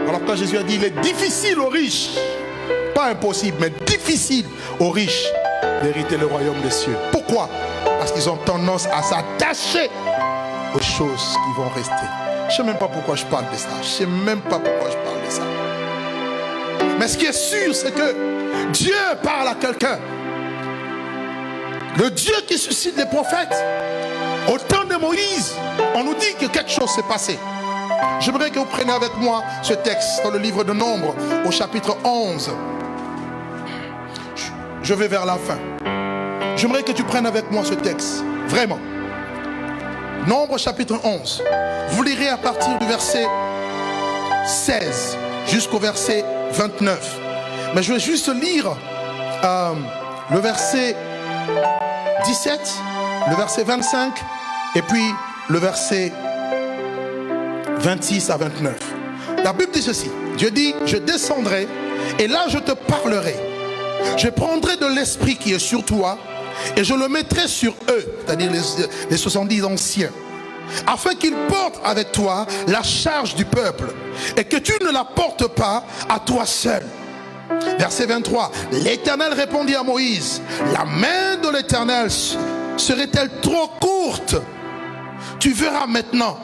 voilà pourquoi Jésus a dit, il est difficile aux riches, pas impossible, mais difficile aux riches d'hériter le royaume des cieux. Pourquoi? Parce qu'ils ont tendance à s'attacher aux choses qui vont rester. Je ne sais même pas pourquoi je parle de ça. Je ne sais même pas pourquoi je parle de ça. Mais ce qui est sûr, c'est que Dieu parle à quelqu'un. Le Dieu qui suscite les prophètes. Au temps de Moïse, on nous dit que quelque chose s'est passé. J'aimerais que vous preniez avec moi ce texte dans le livre de Nombres, au chapitre 11. Je vais vers la fin. J'aimerais que tu prennes avec moi ce texte. Vraiment. Nombre chapitre 11. Vous lirez à partir du verset 16 jusqu'au verset 29. Mais je vais juste lire le verset 17, le verset 25 et puis le verset 26 à 29. La Bible dit ceci. Dieu dit, je descendrai et là je te parlerai. Je prendrai de l'esprit qui est sur toi et je le mettrai sur eux, c'est-à-dire les 70 anciens, afin qu'ils portent avec toi la charge du peuple et que tu ne la portes pas à toi seul. Verset 23. L'Éternel répondit à Moïse, la main de l'Éternel serait-elle trop courte? Tu verras maintenant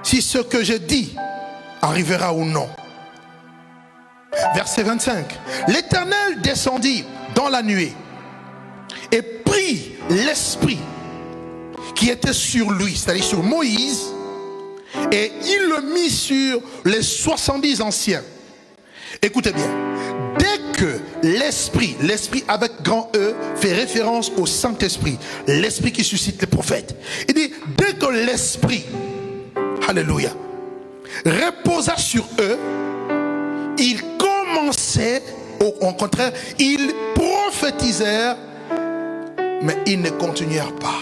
si ce que j'ai dit arrivera ou non. Verset 25. L'Éternel descendit dans la nuée et prit l'esprit qui était sur lui, c'est-à-dire sur Moïse, et il le mit sur les 70 anciens. Écoutez bien, dès que l'esprit avec grand E fait référence au Saint-Esprit, l'esprit qui suscite les prophètes, il dit, dès que l'esprit, alléluia, reposa sur eux, ils commençaient, au contraire, ils prophétisèrent, mais ils ne continuèrent pas.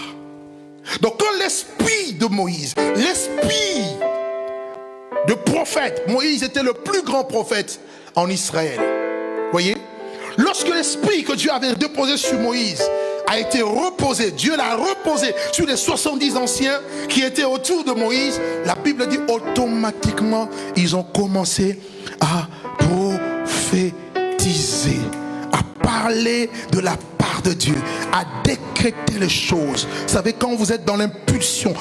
Donc quand l'esprit de Moïse, l'esprit de prophètes. Moïse était le plus grand prophète en Israël. Voyez, lorsque l'esprit que Dieu avait déposé sur Moïse a été reposé, Dieu l'a reposé sur les 70 anciens qui étaient autour de Moïse, la Bible dit automatiquement ils ont commencé à prophétiser, à parler de la part de Dieu, à décréter les choses. Vous savez, quand vous êtes dans l'impulsion,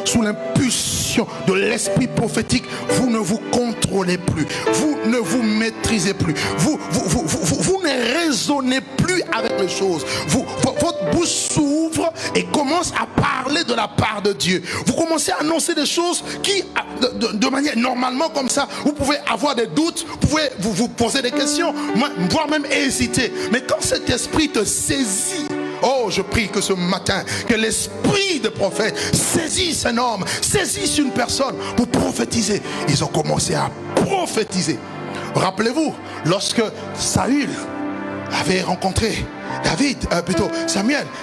sous l'impulsion de l'esprit prophétique, vous ne vous contrôlez plus, vous ne vous maîtrisez plus, vous ne raisonnez plus avec les choses. Votre bouche s'ouvre et commence à parler de la part de Dieu. Vous commencez à annoncer des choses qui, de manière normalement comme ça, vous pouvez avoir des doutes, vous pouvez vous poser des questions, voire même hésiter. Mais quand cet esprit te saisit, oh, je prie que ce matin, que l'esprit de prophète saisisse un homme, saisisse une personne pour prophétiser. Ils ont commencé à prophétiser. Rappelez-vous, lorsque Saül avait rencontré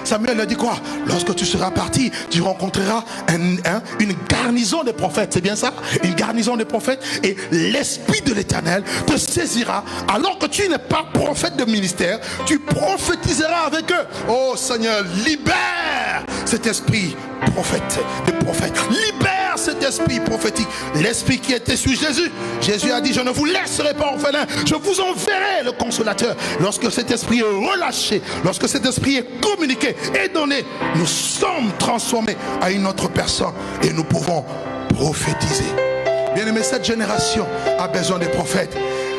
Samuel a dit quoi? Lorsque tu seras parti, tu rencontreras une garnison de prophètes. C'est bien ça? Une garnison de prophètes. Et l'esprit de l'Éternel te saisira. Alors que tu n'es pas prophète de ministère, tu prophétiseras avec eux. Oh Seigneur, libère cet esprit prophète, des prophètes. Libère cet esprit prophétique. L'esprit qui était sur Jésus. Jésus a dit, je ne vous laisserai pas orphelin, je vous enverrai le consolateur. Lorsque cet esprit est relâché, lorsque cet esprit est communiqué et donné, nous sommes transformés à une autre personne et nous pouvons prophétiser. Bien aimé, cette génération a besoin des prophètes.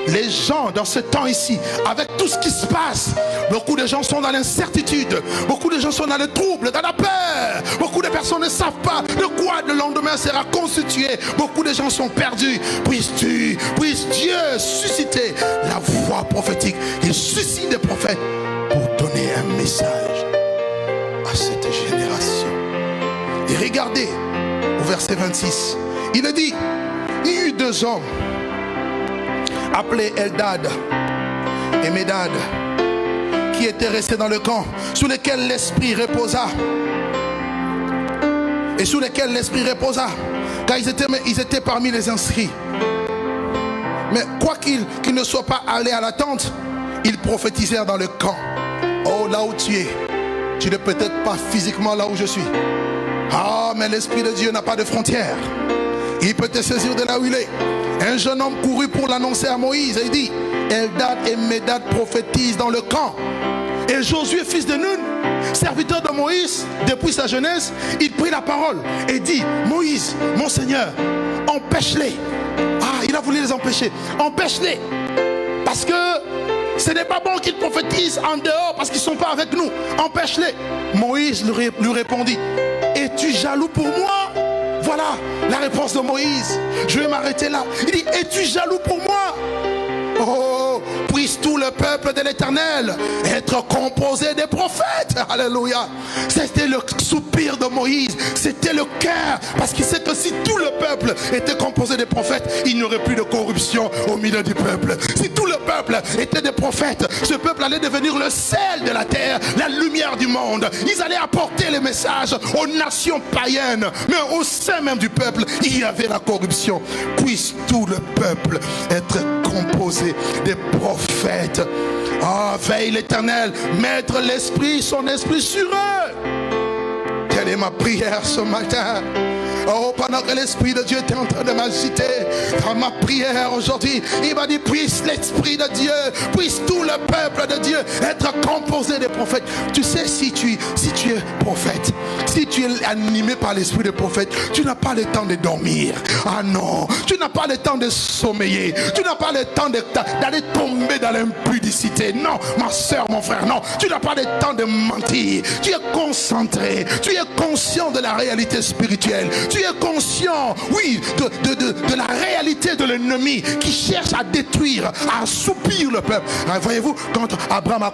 Les gens dans ce temps ici, avec tout ce qui se passe, beaucoup de gens sont dans l'incertitude, beaucoup de gens sont dans le trouble, dans la peur, beaucoup de personnes ne savent pas de quoi le lendemain sera constitué, beaucoup de gens sont perdus. Puisse Dieu susciter la voix prophétique. Il suscite des prophètes pour donner un message à cette génération. Et regardez au verset 26, il est dit, il y a eu 2 hommes appelés Eldad et Médad, qui étaient restés dans le camp, sous lesquels l'esprit reposa. Et sous lesquels l'esprit reposa, car ils étaient parmi les inscrits. Mais quoi qu'ils ne soient pas allés à la tente, ils prophétisèrent dans le camp. Oh, là où tu n'es peut-être pas physiquement là où je suis. Ah, mais l'esprit de Dieu n'a pas de frontières. Il peut te saisir de là où il est. Un jeune homme courut pour l'annoncer à Moïse et il dit, Eldad et Médad prophétisent dans le camp. Et Josué, fils de Nun, serviteur de Moïse depuis sa jeunesse, il prit la parole et dit, Moïse, mon Seigneur, empêche-les. Ah, il a voulu les empêcher. Empêche-les. Parce que ce n'est pas bon qu'ils prophétisent en dehors parce qu'ils ne sont pas avec nous. Empêche-les. Moïse lui répondit, es-tu jaloux pour moi? Voilà la réponse de Moïse. Je vais m'arrêter là. Il dit, es-tu jaloux pour moi? Oh, puisse tout le peuple de l'Éternel être composé des prophètes. Alléluia. C'était le soupir de Moïse. C'était le cœur. Parce qu'il sait que si tout le peuple était composé des prophètes, il n'y aurait plus de corruption au milieu du peuple. Si tout le peuple était des prophètes, ce peuple allait devenir le sel de la terre, la lumière du monde. Ils allaient apporter les messages aux nations païennes. Mais au sein même du peuple, il y avait la corruption. Puisse tout le peuple être composé des prophètes. Ah, veille l'Éternel, mettre l'esprit, son esprit sur eux. Quelle est ma prière ce matin? Oh, pendant que l'Esprit de Dieu était en train de m'agiter, dans ma prière aujourd'hui, il m'a dit, puisse l'Esprit de Dieu, puisse tout le peuple de Dieu être composé des prophètes. Tu sais, si tu es prophète, si tu es animé par l'Esprit de prophète, tu n'as pas le temps de dormir. Ah non, tu n'as pas le temps de sommeiller, tu n'as pas le temps d'aller tomber dans l'impudicité. Non, ma soeur, mon frère, non, tu n'as pas le temps de mentir. Tu es concentré, tu es conscient de la réalité spirituelle. Tu es conscient, oui, de la réalité de l'ennemi qui cherche à détruire, à assoupir le peuple. Voyez-vous, quand Abraham a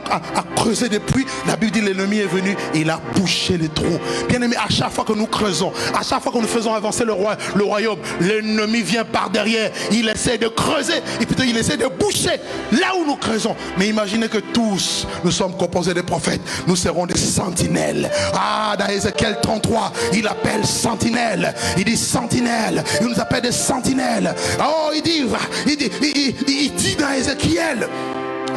creusé des puits, la Bible dit l'ennemi est venu et il a bouché les trous. Bien aimé, à chaque fois que nous creusons, à chaque fois que nous faisons avancer le royaume, l'ennemi vient par derrière, il essaie de creuser, et plutôt il essaie de boucher là où nous creusons. Mais imaginez que tous, nous sommes composés de prophètes, nous serons des sentinelles. Ah, dans Ézéchiel 33, il appelle sentinelles, il dit sentinelles, il nous appelle des sentinelles. Oh, il dit dans Ézéchiel,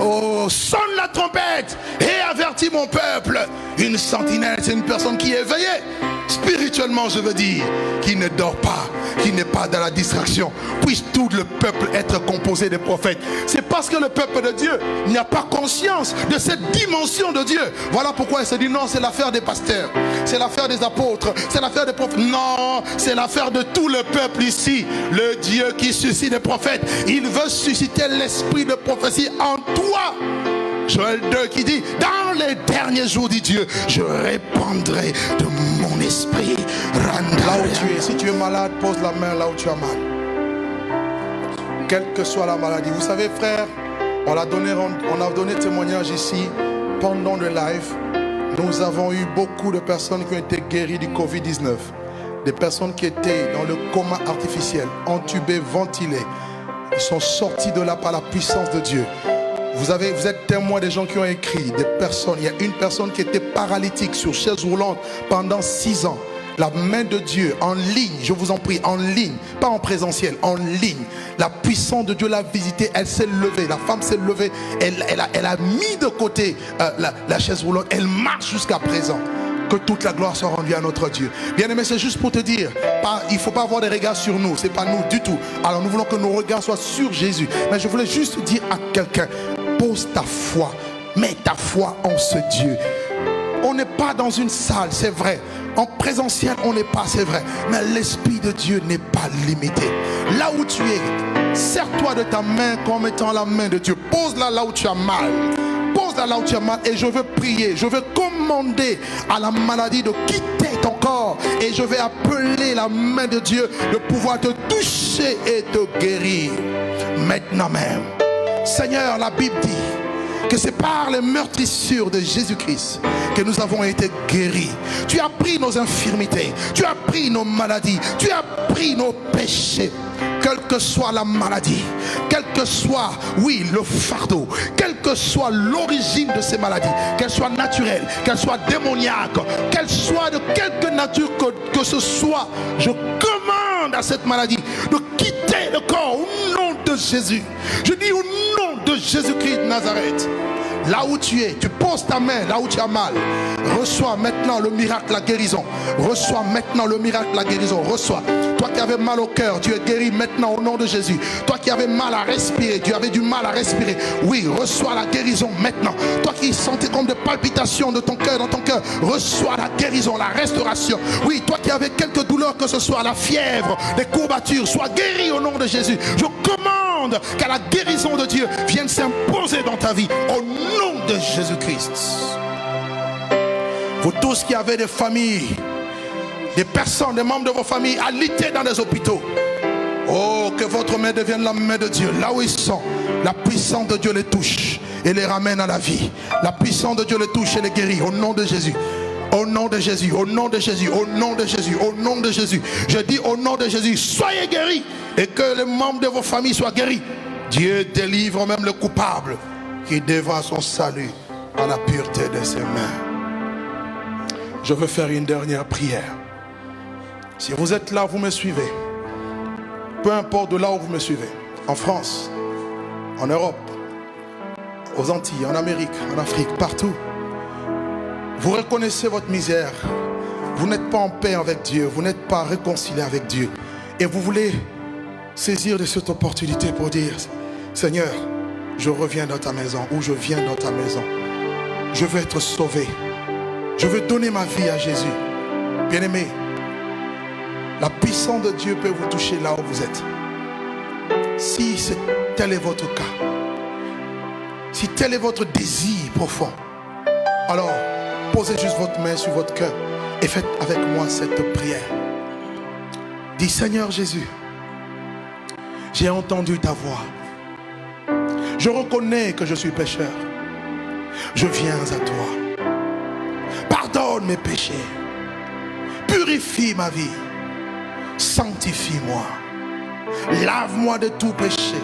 oh, sonne la trompette et avertis mon peuple. Une sentinelle, c'est une personne qui est éveillée. Spirituellement, je veux dire, qui ne dort pas, qui n'est pas dans la distraction. Puisse tout le peuple être composé de prophètes. C'est parce que le peuple de Dieu n'a pas conscience de cette dimension de Dieu. Voilà pourquoi il se dit non, c'est l'affaire des pasteurs, c'est l'affaire des apôtres, c'est l'affaire des prophètes. Non, c'est l'affaire de tout le peuple ici. Le Dieu qui suscite des prophètes, il veut susciter l'esprit de prophétie en toi. Joël 2 qui dit, dans les derniers jours, dit Dieu, je répandrai de mon esprit. Là où tu es, si tu es malade, pose la main là où tu as mal. Quelle que soit la maladie. Vous savez, frère, on a donné témoignage ici pendant le live. Nous avons eu beaucoup de personnes qui ont été guéries du Covid-19. Des personnes qui étaient dans le coma artificiel, entubées, ventilées. Ils sont sortis de là par la puissance de Dieu. Vous êtes témoin des gens qui ont écrit, des personnes. Il y a une personne qui était paralytique sur chaise roulante pendant 6 ans. La main de Dieu en ligne, je vous en prie, en ligne, pas en présentiel, en ligne. La puissance de Dieu l'a visitée, elle s'est levée, la femme s'est levée, elle a mis de côté la chaise roulante, elle marche jusqu'à présent. Que toute la gloire soit rendue à notre Dieu. Bien aimé, c'est juste pour te dire, il ne faut pas avoir des regards sur nous, c'est pas nous du tout. Alors nous voulons que nos regards soient sur Jésus. Mais je voulais juste dire à quelqu'un, pose ta foi, mets ta foi en ce Dieu. On n'est pas dans une salle, c'est vrai. En présentiel, on n'est pas, c'est vrai. Mais l'Esprit de Dieu n'est pas limité. Là où tu es, serre-toi de ta main comme étant la main de Dieu. Pose-la là où tu as mal. Pose-la là où tu as mal. Et je veux prier, je veux commander à la maladie de quitter ton corps. Et je vais appeler la main de Dieu de pouvoir te toucher et te guérir. Maintenant même. Seigneur, la Bible dit que c'est par les meurtrissures de Jésus-Christ que nous avons été guéris. Tu as pris nos infirmités, tu as pris nos maladies, tu as pris nos péchés. Quelle que soit la maladie, quel que soit, oui, le fardeau, quelle que soit l'origine de ces maladies, qu'elles soient naturelles, qu'elles soient démoniaques, qu'elles soient de quelque nature que ce soit, je commande à cette maladie de quitter le corps au nom de Jésus. Je dis au nom de Jésus-Christ de Nazareth. Là où tu es, tu poses ta main là où tu as mal. Reçois maintenant le miracle, la guérison. Reçois maintenant le miracle, la guérison. Reçois. Toi qui avais mal au cœur, tu es guéri maintenant au nom de Jésus. Toi qui avais mal à respirer, tu avais du mal à respirer. Oui, reçois la guérison maintenant. Toi qui sentais comme des palpitations de ton cœur, dans ton cœur, reçois la guérison, la restauration. Oui, toi qui avais quelques douleurs, que ce soit la fièvre, les courbatures, sois guéri au nom de Jésus. Je commande qu'à la guérison de Dieu vienne s'imposer dans ta vie au nom de Jésus-Christ. Vous tous qui avez des familles, des personnes, des membres de vos familles alités dans des hôpitaux, oh, que votre main devienne la main de Dieu. Là où ils sont, la puissance de Dieu les touche et les ramène à la vie. La puissance de Dieu les touche et les guérit au nom de Jésus. Au nom de Jésus, au nom de Jésus, au nom de Jésus, au nom de Jésus. Je dis au nom de Jésus, soyez guéris et que les membres de vos familles soient guéris. Dieu délivre même le coupable qui devra son salut à la pureté de ses mains. Je veux faire une dernière prière. Si vous êtes là, vous me suivez. Peu importe de là où vous me suivez. En France, en Europe, aux Antilles, en Amérique, en Afrique, partout. Vous reconnaissez votre misère. Vous n'êtes pas en paix avec Dieu. Vous n'êtes pas réconcilié avec Dieu. Et vous voulez saisir de cette opportunité pour dire, Seigneur, je reviens dans ta maison ou je viens dans ta maison. Je veux être sauvé. Je veux donner ma vie à Jésus. Bien-aimé, la puissance de Dieu peut vous toucher là où vous êtes. Si tel est votre cas, si tel est votre désir profond, alors posez juste votre main sur votre cœur et faites avec moi cette prière. Dis, Seigneur Jésus, j'ai entendu ta voix. Je reconnais que je suis pécheur. Je viens à toi. Pardonne mes péchés. Purifie ma vie. Sanctifie-moi. Lave-moi de tout péché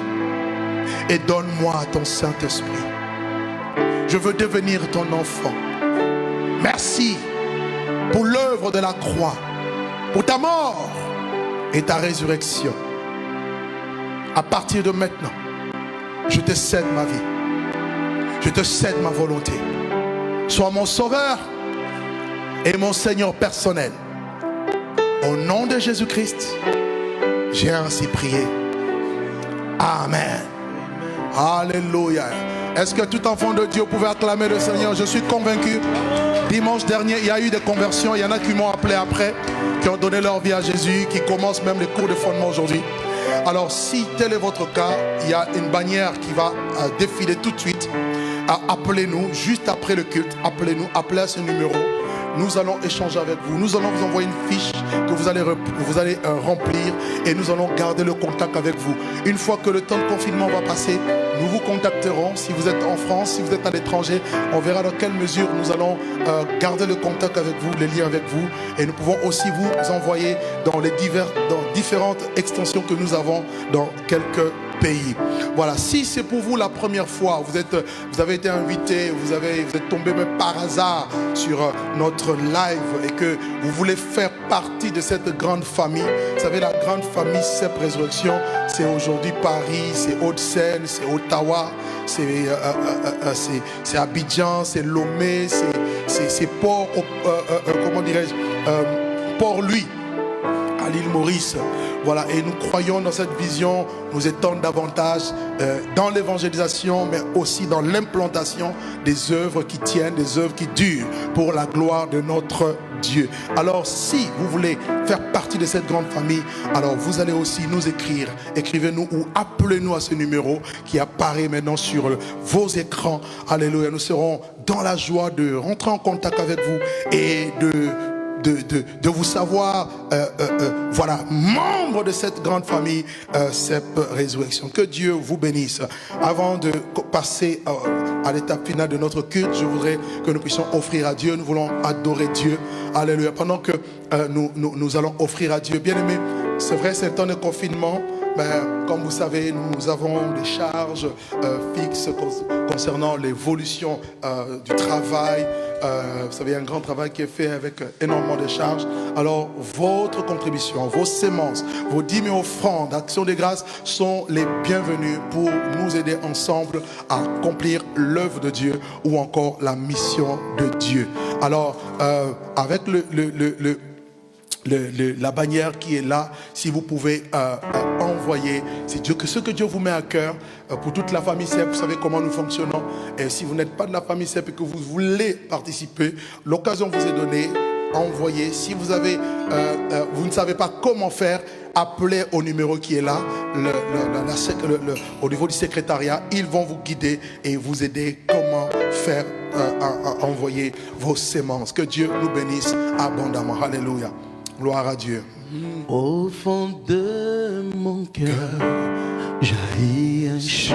et donne-moi ton Saint-Esprit. Je veux devenir ton enfant. Merci pour l'œuvre de la croix, pour ta mort et ta résurrection. À partir de maintenant, je te cède ma vie. Je te cède ma volonté. Sois mon sauveur et mon Seigneur personnel. Au nom de Jésus-Christ, j'ai ainsi prié. Amen. Alléluia. Est-ce que tout enfant de Dieu pouvait acclamer le Seigneur? Je suis convaincu. Dimanche dernier, il y a eu des conversions. Il y en a qui m'ont appelé après, qui ont donné leur vie à Jésus, qui commencent même les cours de fondement aujourd'hui. Alors, si tel est votre cas, il y a une bannière qui va défiler tout de suite. Appelez-nous juste après le culte. Appelez-nous, appelez à ce numéro. Nous allons échanger avec vous. Nous allons vous envoyer une fiche que vous allez remplir et nous allons garder le contact avec vous. Une fois que le temps de confinement va passer, nous vous contacterons. Si vous êtes en France, si vous êtes à l'étranger, on verra dans quelle mesure nous allons garder le contact avec vous, les liens avec vous. Et nous pouvons aussi vous envoyer dans différentes extensions que nous avons dans quelques pays. Voilà, si c'est pour vous la première fois, vous avez été invité, vous êtes tombé même par hasard sur notre live et que vous voulez faire partie de cette grande famille. Vous savez, la grande famille CEP Résurrection, c'est aujourd'hui Paris, c'est Hauts-de-Seine, c'est Ottawa, c'est Abidjan, c'est Lomé, c'est Port, comment dirais-je, Port-Louis, à l'île Maurice. Voilà, et nous croyons dans cette vision, nous étendons davantage dans l'évangélisation, mais aussi dans l'implantation des œuvres qui tiennent, des œuvres qui durent pour la gloire de notre Dieu. Alors, si vous voulez faire partie de cette grande famille, alors vous allez aussi nous écrire. Écrivez-nous ou appelez-nous à ce numéro qui apparaît maintenant sur vos écrans. Alléluia, nous serons dans la joie de rentrer en contact avec vous et de vous savoir, voilà, membre de cette grande famille CEP Résurrection. Que Dieu vous bénisse. Avant de passer à l'étape finale de notre culte, je voudrais que nous puissions offrir à Dieu. Nous voulons adorer Dieu. Alléluia. Pendant que nous allons offrir à Dieu. Bien aimé, c'est vrai, c'est un temps de confinement. Mais comme vous savez, nous avons des charges fixes concernant l'évolution du travail. Vous savez, il y a un grand travail qui est fait avec énormément de charges. Alors, votre contribution, vos sémences, vos 10 000 offrandes d'Action de grâce sont les bienvenus pour nous aider ensemble à accomplir l'œuvre de Dieu ou encore la mission de Dieu. Alors, avec la bannière qui est là, si vous pouvez envoyer, c'est ce que Dieu vous met à cœur pour toute la famille CEP. Vous savez comment nous fonctionnons. Et si vous n'êtes pas de la famille CEP et que vous voulez participer, l'occasion vous est donnée. Envoyez. Si vous ne savez pas comment faire, appelez au numéro qui est là, au niveau du secrétariat. Ils vont vous guider et vous aider comment faire à envoyer vos sémences. Que Dieu nous bénisse abondamment. Alléluia. Gloire à Dieu. Au fond de mon cœur, jaillit un chant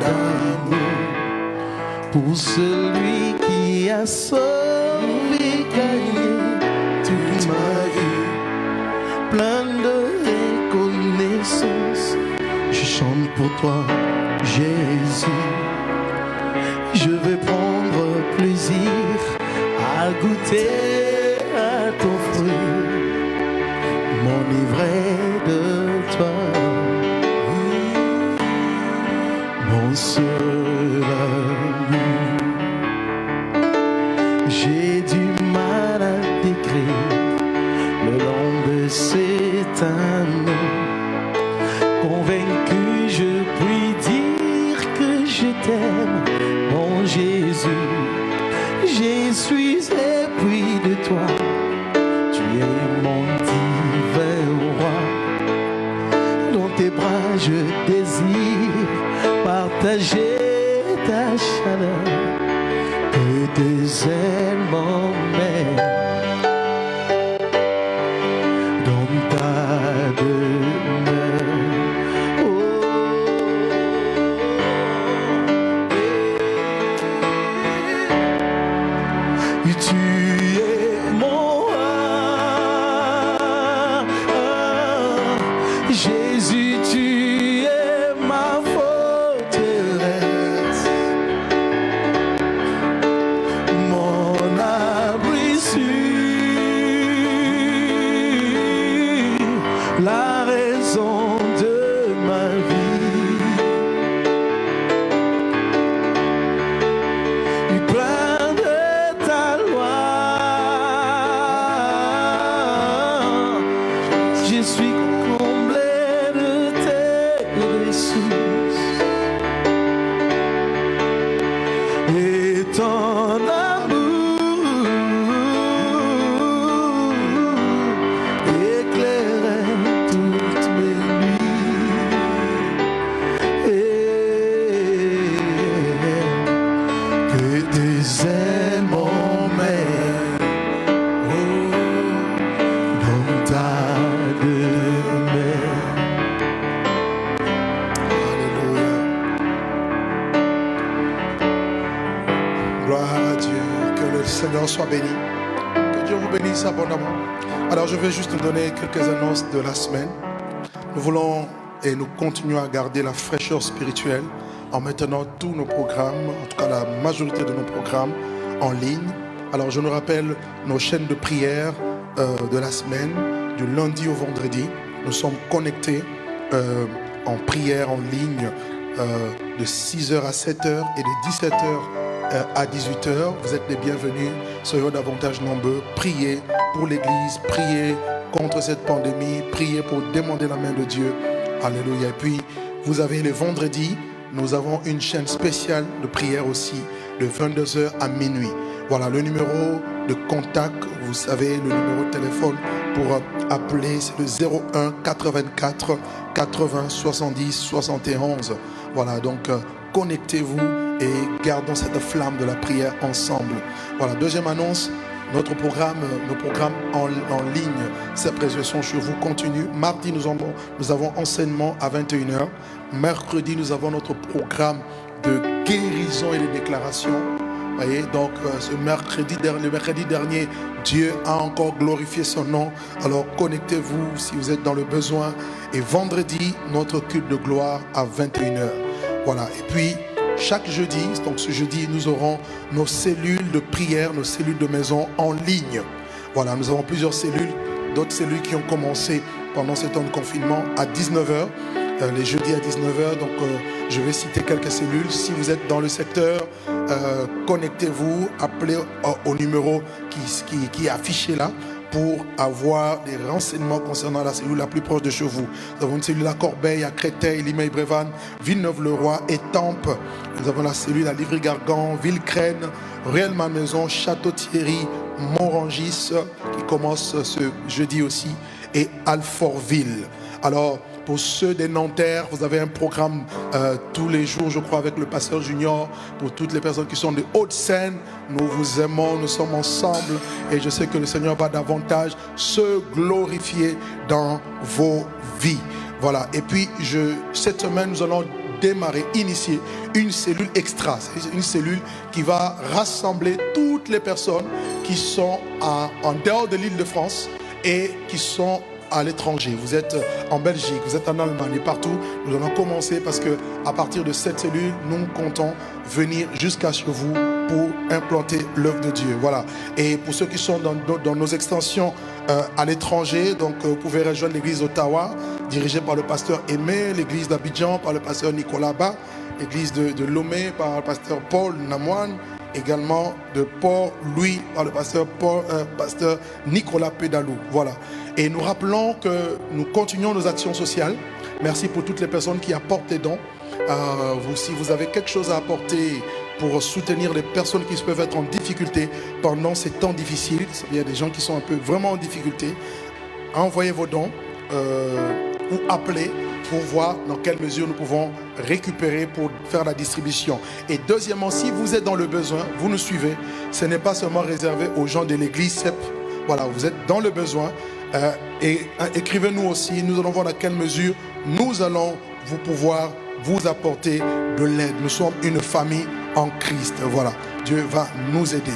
d'amour pour celui qui a sauvé, gagné toute ma vie. Plein de reconnaissance, je chante pour toi, Jésus. Je vais prendre plaisir à goûter à ton fruit, m'enivrer de toi, mon seul ami. J'ai du mal à décrire le long de cet anneau. Convaincu, je puis dire que je t'aime, mon Jésus. Je suis épris de toi, tu es mon divin roi. Dans tes bras je désire partager ta chaleur, que tes ailes m'emmènent dans ta demeure. Tu es mon roi, Jésus. la raison de ma vie. Plein de ta loi, je suis comblé de tes ressources et ton amour éclairait toutes mes nuits. Que tes ailes m'emmènent dans ta demeure. Alléluia. Gloire à Dieu. Que le Seigneur soit béni. Que Dieu vous bénisse abondamment. Alors je vais juste nous donner quelques annonces de la semaine. Nous voulons et nous continuons à garder la fraîcheur spirituelle en maintenant tous nos programmes, en tout cas la majorité de nos programmes en ligne. Alors je nous rappelle nos chaînes de prière de la semaine, du lundi au vendredi. Nous sommes connectés en prière en ligne de 6h à 7h et de 17h à 18h. Vous êtes les bienvenus, soyons davantage nombreux. Priez pour l'Église, priez contre cette pandémie, priez pour demander la main de Dieu. Alléluia. Et puis, vous avez les vendredis, nous avons une chaîne spéciale de prière aussi, de 22h à minuit. Voilà, le numéro de contact, vous savez, le numéro de téléphone pour appeler, c'est le 01 84 80 70 71. Voilà, donc connectez-vous et gardons cette flamme de la prière ensemble. Voilà, deuxième annonce. Nos programmes en ligne, ces présences chez vous continuent. Mardi, nous avons enseignement à 21h. Mercredi, nous avons notre programme de guérison et de déclaration. Voyez, donc le mercredi dernier, Dieu a encore glorifié son nom. Alors connectez-vous si vous êtes dans le besoin. Et vendredi, notre culte de gloire à 21h. Voilà, et puis chaque jeudi, donc ce jeudi, nous aurons nos cellules de prière, nos cellules de maison en ligne. Voilà, nous avons plusieurs cellules, d'autres cellules qui ont commencé pendant ce temps de confinement à 19h, les jeudis à 19h. Donc, je vais citer quelques cellules. Si vous êtes dans le secteur, connectez-vous, appelez au numéro qui est affiché là, pour avoir des renseignements concernant la cellule la plus proche de chez vous. Nous avons une cellule à Corbeil, à Créteil, Limay-Brévannes, Villeneuve-le-Roi, Étampes. Nous avons la cellule à Livry-Gargan, Villecrène, Rueil-Malmaison, Château-Thierry, Montrangis, qui commence ce jeudi aussi, et Alfortville. Alors, pour ceux des Nanterres, vous avez un programme tous les jours, je crois, avec le pasteur Junior. Pour toutes les personnes qui sont de Hauts-de-Seine, nous vous aimons, nous sommes ensemble. Et je sais que le Seigneur va davantage se glorifier dans vos vies. Voilà. Et puis, cette semaine, nous allons initier une cellule extra. C'est une cellule qui va rassembler toutes les personnes qui sont en dehors de l'île de France et qui sont à l'étranger. Vous êtes en Belgique, vous êtes en Allemagne et partout. Nous allons commencer parce que à partir de cette cellule, nous comptons venir jusqu'à chez vous pour implanter l'œuvre de Dieu. Voilà. Et pour ceux qui sont dans nos extensions à l'étranger, donc vous pouvez rejoindre l'église d'Ottawa, dirigée par le pasteur Aimé, l'église d'Abidjan par le pasteur Nicolas Ba, l'église de Lomé par le pasteur Paul Namoine, également de Port-Louis par le pasteur Nicolas Pédalou. Voilà. Et nous rappelons que nous continuons nos actions sociales. Merci pour toutes les personnes qui apportent des dons. Si vous avez quelque chose à apporter pour soutenir les personnes qui peuvent être en difficulté pendant ces temps difficiles, il y a des gens qui sont un peu vraiment en difficulté, envoyez vos dons ou appelez pour voir dans quelle mesure nous pouvons récupérer pour faire la distribution. Et deuxièmement, si vous êtes dans le besoin, vous nous suivez. Ce n'est pas seulement réservé aux gens de l'église CEP. Voilà, vous êtes dans le besoin. Et écrivez-nous aussi, nous allons voir dans quelle mesure nous allons pouvoir vous apporter de l'aide. Nous sommes une famille en Christ. Voilà, Dieu va nous aider.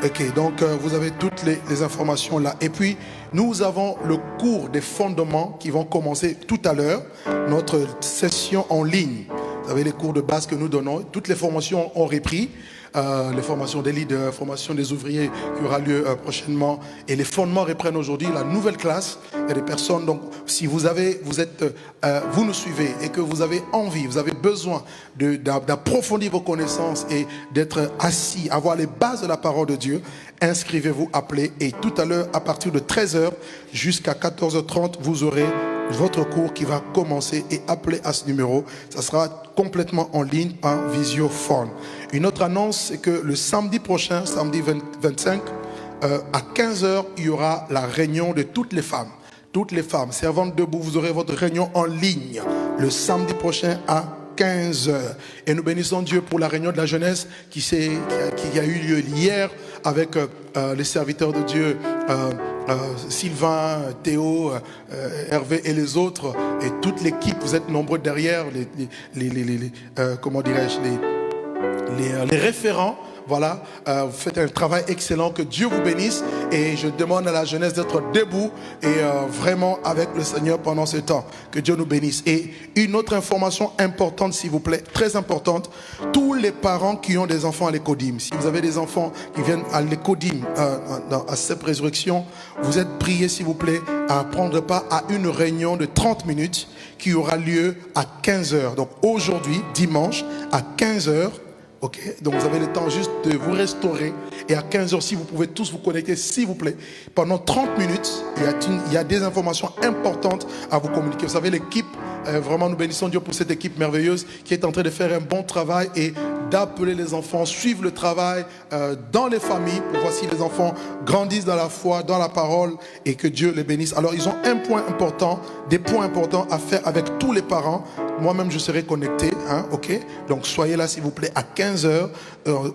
Ok, donc vous avez toutes les informations là. Et puis, nous avons le cours des fondements qui vont commencer tout à l'heure. Notre session en ligne. Vous savez, les cours de base que nous donnons. Toutes les formations ont repris. les formations des leaders, formation des ouvriers qui aura lieu prochainement. Et les fondements reprennent aujourd'hui la nouvelle classe. Il y a des personnes, donc si vous nous suivez et que vous avez envie, vous avez besoin d'approfondir vos connaissances et d'être assis, avoir les bases de la parole de Dieu, inscrivez-vous, appelez. Et tout à l'heure, à partir de 13h jusqu'à 14h30, vous aurez votre cours qui va commencer, et appelez à ce numéro. Ça sera complètement en ligne, en visiophone. Une autre annonce, c'est que le samedi prochain, samedi 25, à 15h, il y aura la réunion de toutes les femmes. Toutes les femmes servantes debout, vous aurez votre réunion en ligne le samedi prochain à 15h. Et nous bénissons Dieu pour la réunion de la jeunesse qui a eu lieu hier avec les serviteurs de Dieu, Sylvain, Théo, Hervé et les autres, et toute l'équipe. Vous êtes nombreux derrière, les référents. Voilà, vous faites un travail excellent, que Dieu vous bénisse, et je demande à la jeunesse d'être debout et vraiment avec le Seigneur pendant ce temps. Que Dieu nous bénisse. Et une autre information importante, s'il vous plaît, très importante: tous les parents qui ont des enfants à l'Ecodim, si vous avez des enfants qui viennent à l'Ecodim, à cette résurrection, vous êtes priés, s'il vous plaît, à prendre part à une réunion de 30 minutes qui aura lieu à 15h. Donc aujourd'hui, dimanche, à 15h. Ok, donc vous avez le temps juste de vous restaurer, et à 15h, si vous pouvez tous vous connecter, s'il vous plaît, pendant 30 minutes, il y a des informations importantes à vous communiquer. Vous savez, l'équipe, vraiment nous bénissons Dieu pour cette équipe merveilleuse qui est en train de faire un bon travail et d'appeler les enfants, suivre le travail dans les familles pour voir si les enfants grandissent dans la foi, dans la parole, et que Dieu les bénisse. Alors ils ont des points importants à faire avec tous les parents. Moi-même je serai connecté, ok. Donc soyez là s'il vous plaît à 15h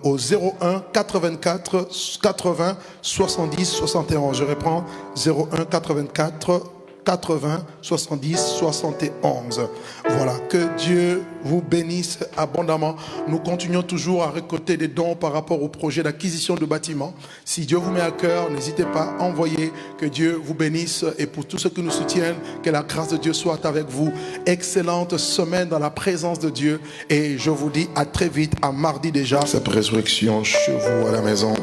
au 01 84 80 70 71. Je reprends: 01 84 80 70 71. Voilà, que Dieu vous bénisse abondamment. Nous continuons toujours à récolter des dons par rapport au projet d'acquisition de bâtiments. Si Dieu vous met à cœur, n'hésitez pas à envoyer. Que Dieu vous bénisse, et pour tous ceux qui nous soutiennent, que la grâce de Dieu soit avec vous. Excellente semaine dans la présence de Dieu, et je vous dis à très vite, à mardi déjà. Cette résurrection chez vous à la maison.